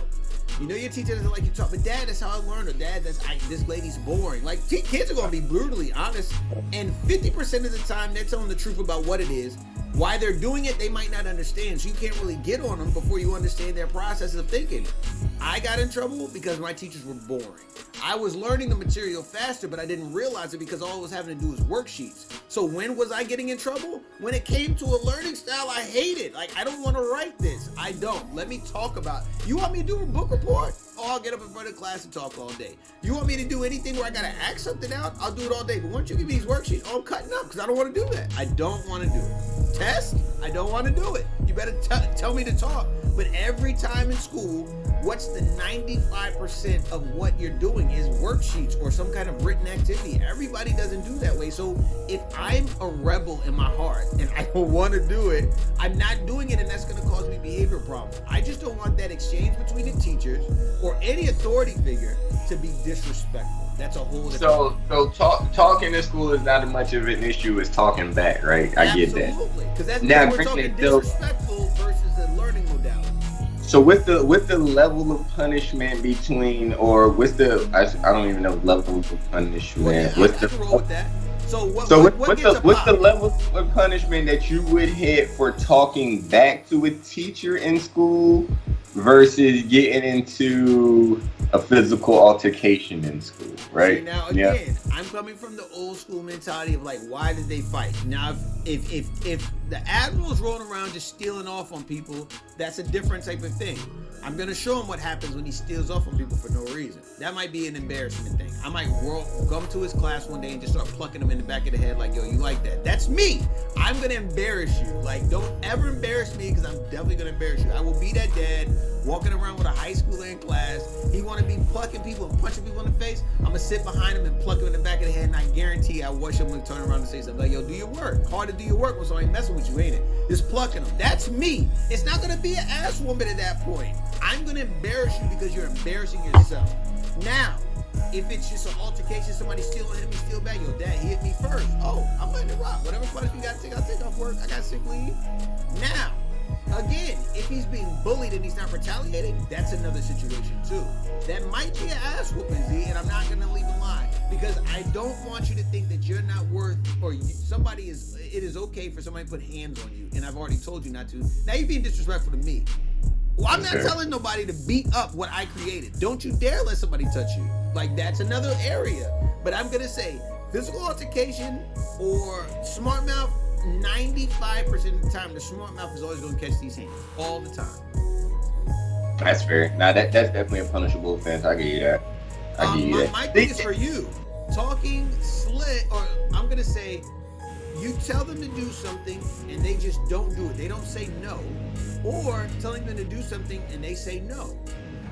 you know your teacher doesn't like you talk, but Dad, that's how I learned. Or Dad, this lady's boring. Like, kids are gonna be brutally honest, and 50% of the time they're telling the truth about what it is. Why they're doing it, they might not understand. So you can't really get on them before you understand their process of thinking. I got in trouble because my teachers were boring. I was learning the material faster, but I didn't realize it because all I was having to do was worksheets. So when was I getting in trouble? When it came to a learning style I hated. Like, I don't want to write this. I don't. Let me talk about it. You want me to do a book report? Oh, I'll get up in front of class and talk all day. You want me to do anything where I got to act something out? I'll do it all day. But once you give me these worksheets, oh, I'm cutting up because I don't want to do that. I don't want to do it. Test? I don't want to do it. You better tell me to talk. But every time in school, what's the 95% of what you're doing is worksheets or some kind of written activity. Everybody doesn't do that way. So if I'm a rebel in my heart and I don't want to do it, I'm not doing it, and that's going to cause me behavior problems. I just don't want that exchange between the teachers or any authority figure to be disrespectful. That's a whole different So talking in school is not as much of an issue as talking back, right? I get that. Absolutely, because that's now we're talking disrespectful versus the learning modality. So with the level of punishment between, or with the I don't even know level of punishment. Well, yeah, with I can roll with that. So what's the level of punishment that you would hit for talking back to a teacher in school? versus getting into a physical altercation in school, right? See, now again, I'm coming from the old school mentality of like, why did they fight? Now, if the admiral's rolling around just stealing off on people, that's a different type of thing. I'm gonna show him what happens when he steals off on people for no reason. That might be an embarrassment thing. I might come to his class one day and just start plucking him in the back of the head like, yo, you like that? That's me. I'm gonna embarrass you. Like, don't ever embarrass me because I'm definitely gonna embarrass you. I will be that dad walking around with a high schooler in class. He wanna be plucking people and punching people in the face. I'm gonna sit behind him and pluck him in the back of the head, and I guarantee I watch him when turn around and say something like, yo, do your work. Hard to do your work when somebody messing with you, ain't it? Just plucking them. That's me. It's not gonna be an ass woman at that point. I'm gonna embarrass you because you're embarrassing yourself. Now, if it's just an altercation, somebody stealing hit me, steal back, yo, dad, he hit me first. Oh, I'm letting it rock. Whatever punishment we gotta take, I'll take off work. I got sick leave. Now, again, if he's being bullied and he's not retaliating, that's another situation too. That might be an ass whooping, Z, and I'm not gonna leave a lie because I don't want you to think that you're not worth, or somebody is. It is okay for somebody to put hands on you, and I've already told you not to. Now you're being disrespectful to me. Well, I'm not telling nobody to beat up what I created. Don't you dare let somebody touch you. Like, that's another area. But I'm gonna say physical altercation or smart mouth. 95% of the time, the smart mouth is always going to catch these hands all the time. That's fair. Now that's definitely a punishable offense. I give you that. My thing is for you, talking slick, or I'm going to say, you tell them to do something and they just don't do it. They don't say no, or telling them to do something and they say no.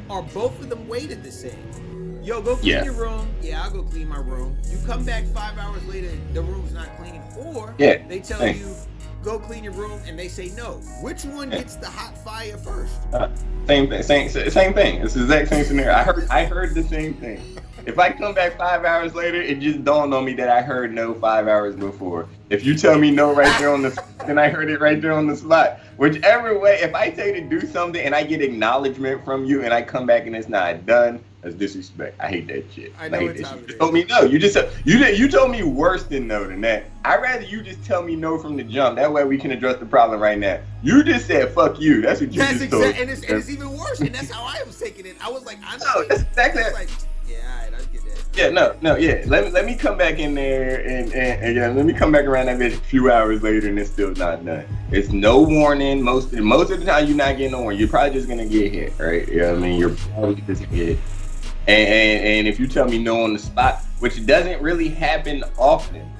Are both of them weighted the same? Yo, go clean your room. Yeah, I'll go clean my room. You come back 5 hours later, the room's not clean. Or they tell you, go clean your room, and they say no. Which one gets the hot fire first? Same thing. Same thing. It's the exact same scenario. I heard the same thing. If I come back 5 hours later, it just dawned on me that I heard no 5 hours before. If you tell me no right there on the, then I heard it right there on the spot. Whichever way, if I tell you to do something and I get acknowledgement from you and I come back and it's not done, that's disrespect. I hate that shit. I know hate that shit. You told me no. You told me worse than no than that. I'd rather you just tell me no from the jump. That way we can address the problem right now. You just said fuck you. That's what you just told. And it's even worse. And that's how I was taking it. I was like, I'm no, that's exactly. Like, yeah, all right, I get that. Yeah. Let me come back in there and let me come back around that bitch a few hours later and it's still not done. It's no warning. Most of the time you're not getting no warning. You're probably just gonna get hit, right? You know what I mean? You're probably just gonna get hit. And if you tell me no on the spot, which doesn't really happen often.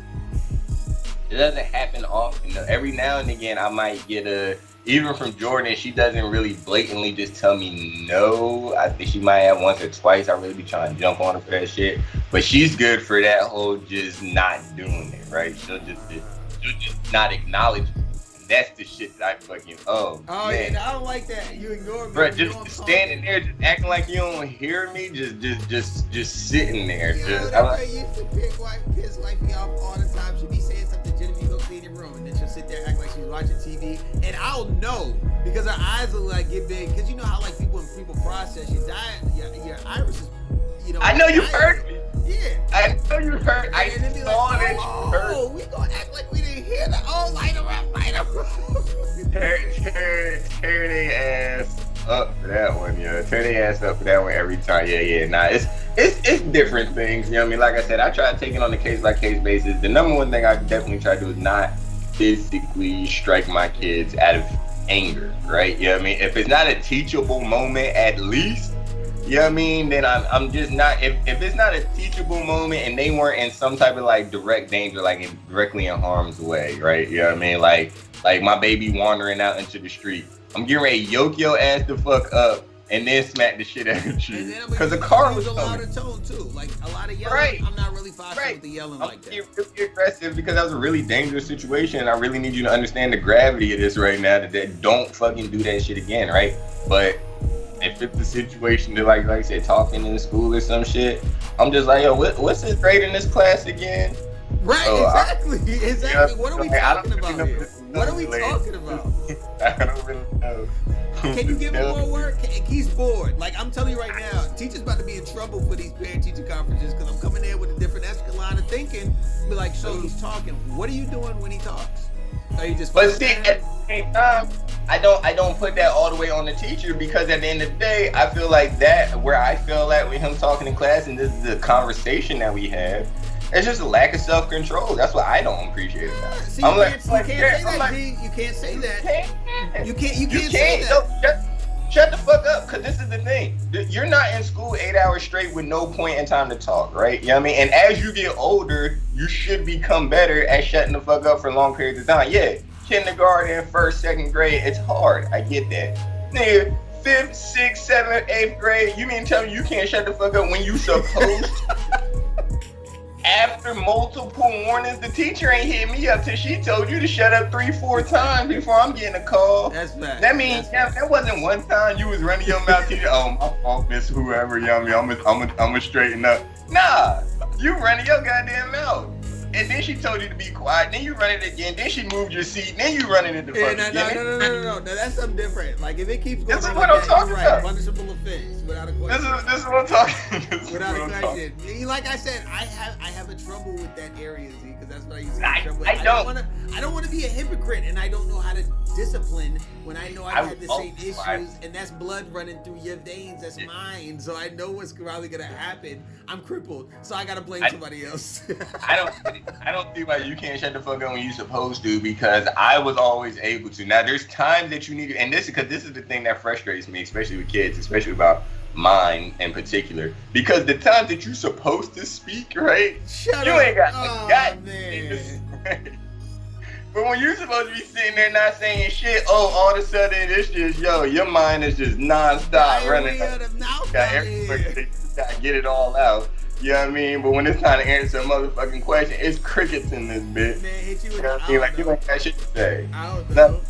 It doesn't happen often. Every now and again I might get even from Jordan, she doesn't really blatantly just tell me no. I think she might have once or twice. I really be trying to jump on her for that shit. But she's good for that whole just not doing it, right? She'll just not acknowledge it. That's the shit that I fucking man. Yeah, I don't like that. You ignore me. Bro, just standing there, just acting like you don't hear me, just sitting there. I used to piss wifey off all the time. She be saying something, Jennifer, go clean your room, and then she'll sit there act like she's watching TV, and I'll know because her eyes will like get big. Because you know how like when people process, your iris is, I know you heard me. Yeah. I know you heard. I saw that you heard. Oh, we gonna act like we didn't hear that. Oh, light her up. Tear their ass up for that one, Tear their ass up for that one every time. Yeah. Nah, it's different things. You know what I mean? Like I said, I try to take it on a case by case basis. The number one thing I definitely try to do is not physically strike my kids out of anger, right? You know what I mean? If it's not a teachable moment, at least. You know what I mean? Then I'm just not. If it's not a teachable moment and they weren't in some type of like direct danger, like directly in harm's way, right? You know what I mean? Like my baby wandering out into the street, I'm getting ready to yoke your ass the fuck up and then smack the shit out of you. Because the car was a louder tone too, like a lot of yelling. Right. I'm not really fast with the yelling like that. I'm really aggressive because that was a really dangerous situation, and I really need you to understand the gravity of this right now. That don't fucking do that shit again, right? But if it's a situation that like I said, talking in school or some shit, I'm just like, yo, what's this grade in this class again? Right, exactly. What are we talking about here? What are we talking about? I don't really know. Can you give him more work? He's bored. Like, I'm telling you right now, teachers about to be in trouble for these parent-teacher conferences because I'm coming in with a different line of thinking. Be like, so he's talking. What are you doing when he talks? Are you just? But see, at the same time, I don't put that all the way on the teacher, because at the end of the day, I feel like that where I feel at with him talking in class, and this is the conversation that we have, it's just a lack of self-control. That's what I don't appreciate about it. See, you can't say that, G. You can't say that. You can't say that. No, shut the fuck up, because this is the thing. You're not in school 8 hours straight with no point in time to talk, right? You know what I mean? And as you get older, you should become better at shutting the fuck up for long periods of time. Yeah, kindergarten, first, second grade, it's hard. I get that. Nigga, 5th, 6th, 7th, 8th grade, you mean tell me you can't shut the fuck up when you supposed to? After multiple warnings, the teacher ain't hit me up till she told you to shut up 3-4 times before I'm getting a call. That's bad. That means that wasn't one time you was running your mouth to oh, my fault, miss whoever, you know what I mean? I'm gonna straighten up. Nah, you running your goddamn mouth. And then she told you to be quiet, then you run it again, then she moved your seat, then you running it the fuck again. No, that's something different. Like, if it keeps going this is on what like I'm that, talking you're about. right. Punishable offense, without a question. This is what I'm talking. Without a question. Like I said, I have a trouble with that area, Z, because that's what I used to have trouble with. I don't want to be a hypocrite, and I don't know how to discipline when I know I had the same issues, and that's blood running through your veins, that's mine, so I know what's probably gonna happen. I'm crippled, so I gotta blame somebody else. I don't see why you can't shut the fuck up when you're supposed to, because I was always able to. Now there's times that you need to, and this is the thing that frustrates me, especially with kids, especially about mine in particular, because the times that you're supposed to speak, right? You ain't got man. But when you're supposed to be sitting there not saying shit, all of a sudden it's just, your mind is just non-stop running. Gotta get it all out. You know what I mean? But when it's time to answer a motherfucking question, it's crickets in this bitch. Man, hit you with like you ain't got shit to say. I don't know.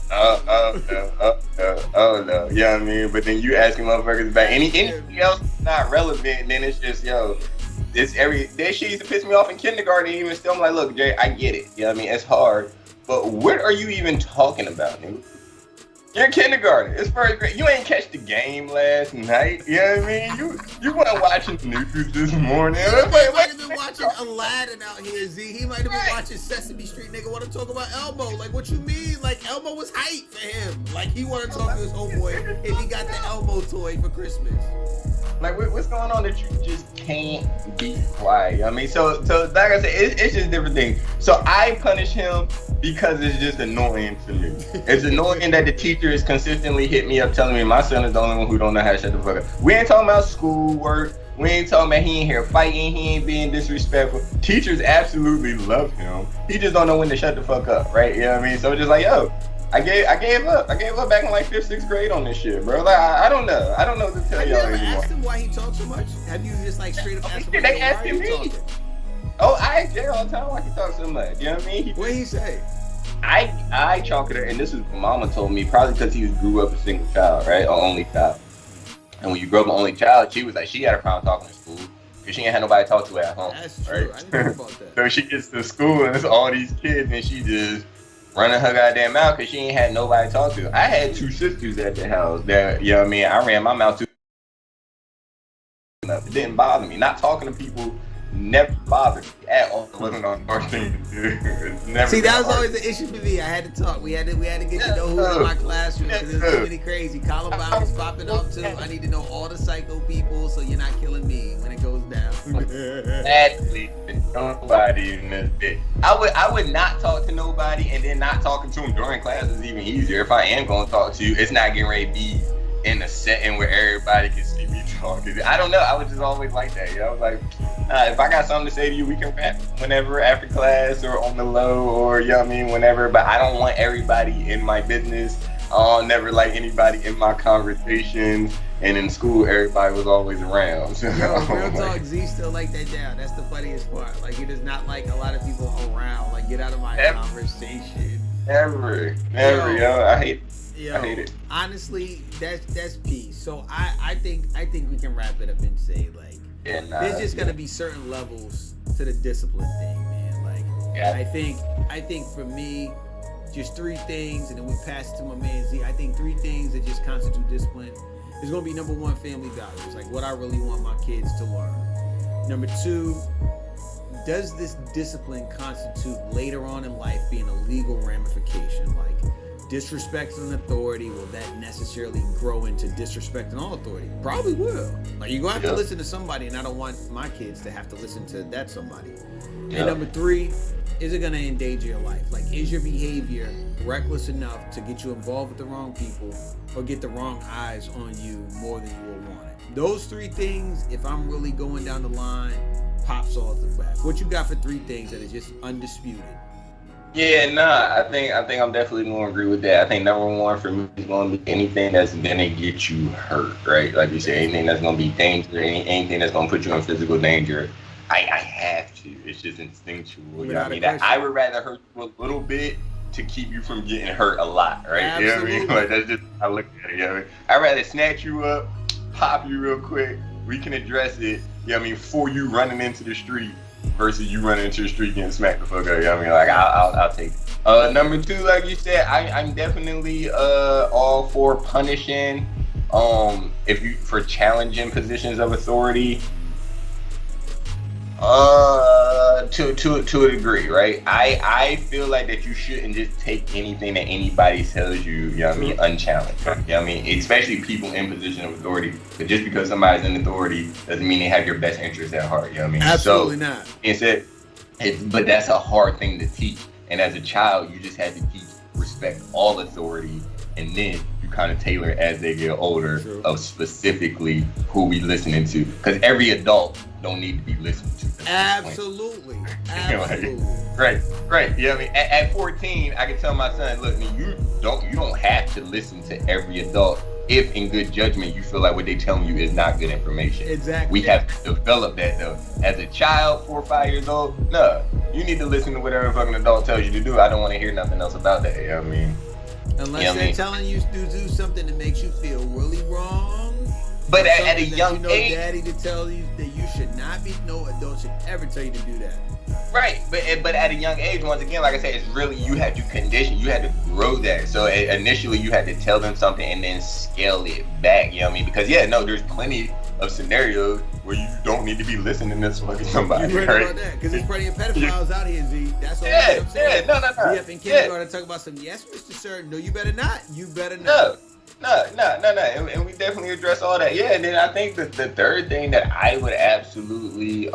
Oh no. You know what I mean? But then you asking motherfuckers about anything else not relevant, then it's just, that shit used to piss me off in kindergarten, even still I'm like, look, Jay, I get it. You know what I mean? It's hard. But what are you even talking about, nigga? You're in kindergarten. It's first grade. You ain't catch the game last night. You know what I mean? You weren't watching the news this morning. He might have been watching Aladdin out here, Z. He might have been watching Sesame Street. Nigga want to talk about Elmo. Like, what you mean? Like, Elmo was hype for him. Like, he want to talk to his homeboy if he got the Elmo toy for Christmas. Like, what's going on that you just can't be quiet? I mean, so like I said, it's just different things. So I punish him because it's just annoying to me. It's annoying that the teacher is consistently hitting me up telling me my son is the only one who don't know how to shut the fuck up. We ain't talking about schoolwork. We ain't talking about he ain't here fighting. He ain't being disrespectful. Teachers absolutely love him. He just don't know when to shut the fuck up, right? You know what I mean? So it's just like, I gave up. I gave up back in like 5th, 6th grade on this shit, bro. Like, I don't know. I don't know what to tell y'all anymore. Have you ever asked him why he talks so much? Have you just like straight up asked him? They asking me. Oh, I ask Jay all the time why he talks so much. You know what I mean? What he say? I chalk it, and this is what Mama told me, probably because he grew up a single child, right, or only child. And when you grow up an only child, she was like, she had a problem talking in school because she ain't had nobody to talk to at home. That's true. Right? I didn't know about that. So she gets to school and it's all these kids, and she just running her goddamn mouth because she ain't had nobody to talk to. I had 2 sisters at the house that, you know what I mean, I ran my mouth to. It didn't bother me. Not talking to people never bothered me at all. It wasn't on our thing to do. See, that was always the issue for me. I had to talk. We had to get to know who was in my classroom because it's really crazy. Columbine was popping up too. I need to know all the psycho people so you're not killing me when it goes down. Exactly. Nobody in this bitch. I would not talk to nobody, and then not talking to them during class is even easier. If I am going to talk to you, it's not getting ready to be in a setting where everybody can see me talking. I don't know. I was just always like that. You know, I was like, if I got something to say to you, we can rap whenever after class or on the low or, you know what I mean, whenever. But I don't want everybody in my business. I never like anybody in my conversations. And in school, everybody was always around. So, yo, real talk, Z still like that down. That's the funniest part. Like, he does not like a lot of people around. Like, get out of my conversation. Never, yo. I hate it. Honestly, that's peace. So I think we can wrap it up and say, like, there's just gonna be certain levels to the discipline thing, man. Like, I think for me, just 3 things, and then we pass it to my man Z. I think 3 things that just constitute discipline. It's gonna be number 1, family values, like what I really want my kids to learn. Number 2, does this discipline constitute later on in life being a legal ramification? Like, disrespecting authority, will that necessarily grow into disrespecting all authority? Probably will. Like, you're gonna have to listen to somebody, and I don't want my kids to have to listen to that somebody. And number 3, is it gonna endanger your life? Like, is your behavior reckless enough to get you involved with the wrong people or get the wrong eyes on you more than you will want it? Those 3 things, if I'm really going down the line, pops off the back. What you got for 3 things that is just undisputed? Yeah, nah, I think I'm definitely going to agree with that. I think number 1 for me is going to be anything that's going to get you hurt, right? Like you said, anything that's going to be dangerous, anything that's going to put you in physical danger. I have to. It's just instinctual. You know what I mean? I would rather hurt you a little bit to keep you from getting hurt a lot, right? Absolutely. You know what I mean? Like, that's just how I look at it. You know what I mean? I'd rather snatch you up, pop you real quick. We can address it, you know what I mean, for you running into the street versus you running into the street getting smacked the fuck up. You know what I mean? Like, I'll take it. Number 2, like you said, I'm definitely all for punishing if you for challenging positions of authority. To a degree, right? I feel like that you shouldn't just take anything that anybody tells you, you know what I mean, unchallenged. You know what I mean? Especially people in position of authority. But just because somebody's in authority doesn't mean they have your best interest at heart, you know what I mean? Absolutely not. But that's a hard thing to teach. And as a child, you just had to teach respect all authority, and then you kind of tailor it as they get older of specifically who we listening to. Because every adult don't need to be listened to. Absolutely. Absolutely. Right. You know what I mean? At 14, I can tell my son, look, you don't have to listen to every adult if in good judgment you feel like what they telling you is not good information. Exactly. We have to develop that though. As a child, 4 or 5 years old, no. You need to listen to whatever fucking adult tells you to do. I don't want to hear nothing else about that. You know what I mean? Unless they're telling you to do something that makes you feel really wrong. But at a young age, daddy to tell you that you should not be. No adult should ever tell you to do that. Right, but at a young age, once again, like I said, it's really you had to condition, you had to grow that. So initially, you had to tell them something and then scale it back. You know what I mean? Because there's plenty of scenarios where you don't need to be listening to somebody. You're right about that, because there's plenty of pedophiles out here, Z. That's all I'm saying. No. We up in kindergarten talk about some. Yes, Mr. Sir. No, you better not. You better not. No. And we definitely address all that. Yeah, and then I think that the third thing that I would absolutely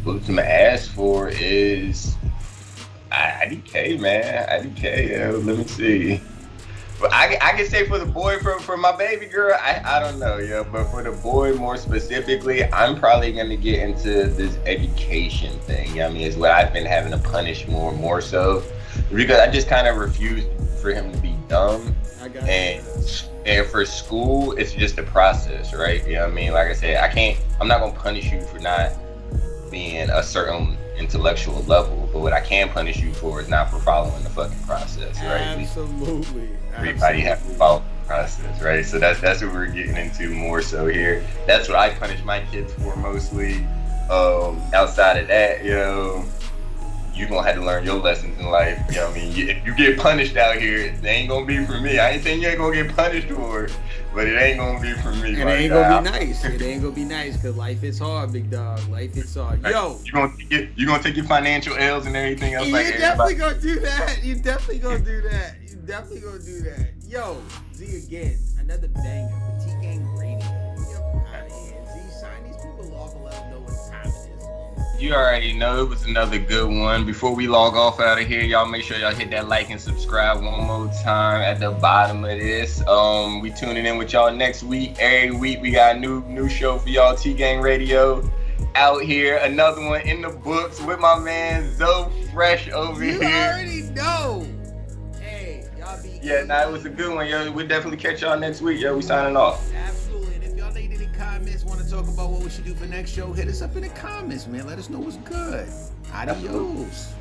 whoop some ass for is IDK, man. IDK, let me see. But I can say for the boy, for my baby girl, I don't know, but for the boy more specifically, I'm probably going to get into this education thing. You know what I mean? It's what I've been having to punish more so. Because I just kind of refuse for him to be dumb. And for school, it's just a process, right? You know what I mean? Like I said, I'm not going to punish you for not being a certain intellectual level, but what I can punish you for is not for following the fucking process, right? Absolutely. Everybody has to follow the process, right? So that's what we're getting into more so here. That's what I punish my kids for mostly. Outside of that, you're gonna have to learn your lessons in life. You know what I mean? If you get punished out here, it ain't gonna be for me. I ain't saying you ain't gonna get punished for it, but it ain't gonna be for me. And it ain't gonna be nice. It ain't gonna be nice because life is hard, big dog. Life is hard. Yo, you gonna take your financial L's and everything else. You definitely gonna do that. You definitely gonna do that. Yo, Z again, another banger for T Gang Radio. Z, sign these people off and let them know what time it is. You already know it was another good one. Before we log off out of here, y'all make sure y'all hit that like and subscribe one more time at the bottom of this. We tuning in with y'all next week. Every week we got a new show for y'all. T Gang Radio out here. Another one in the books with my man Zo Fresh over here. You already know. Hey, y'all be. Yeah, it was a good one, yo. We'll definitely catch y'all next week, yo. We signing off. Absolutely. And if y'all need any comments, want to talk about what we should do for next show, hit us up in the comments, man. Let us know what's good. Adios.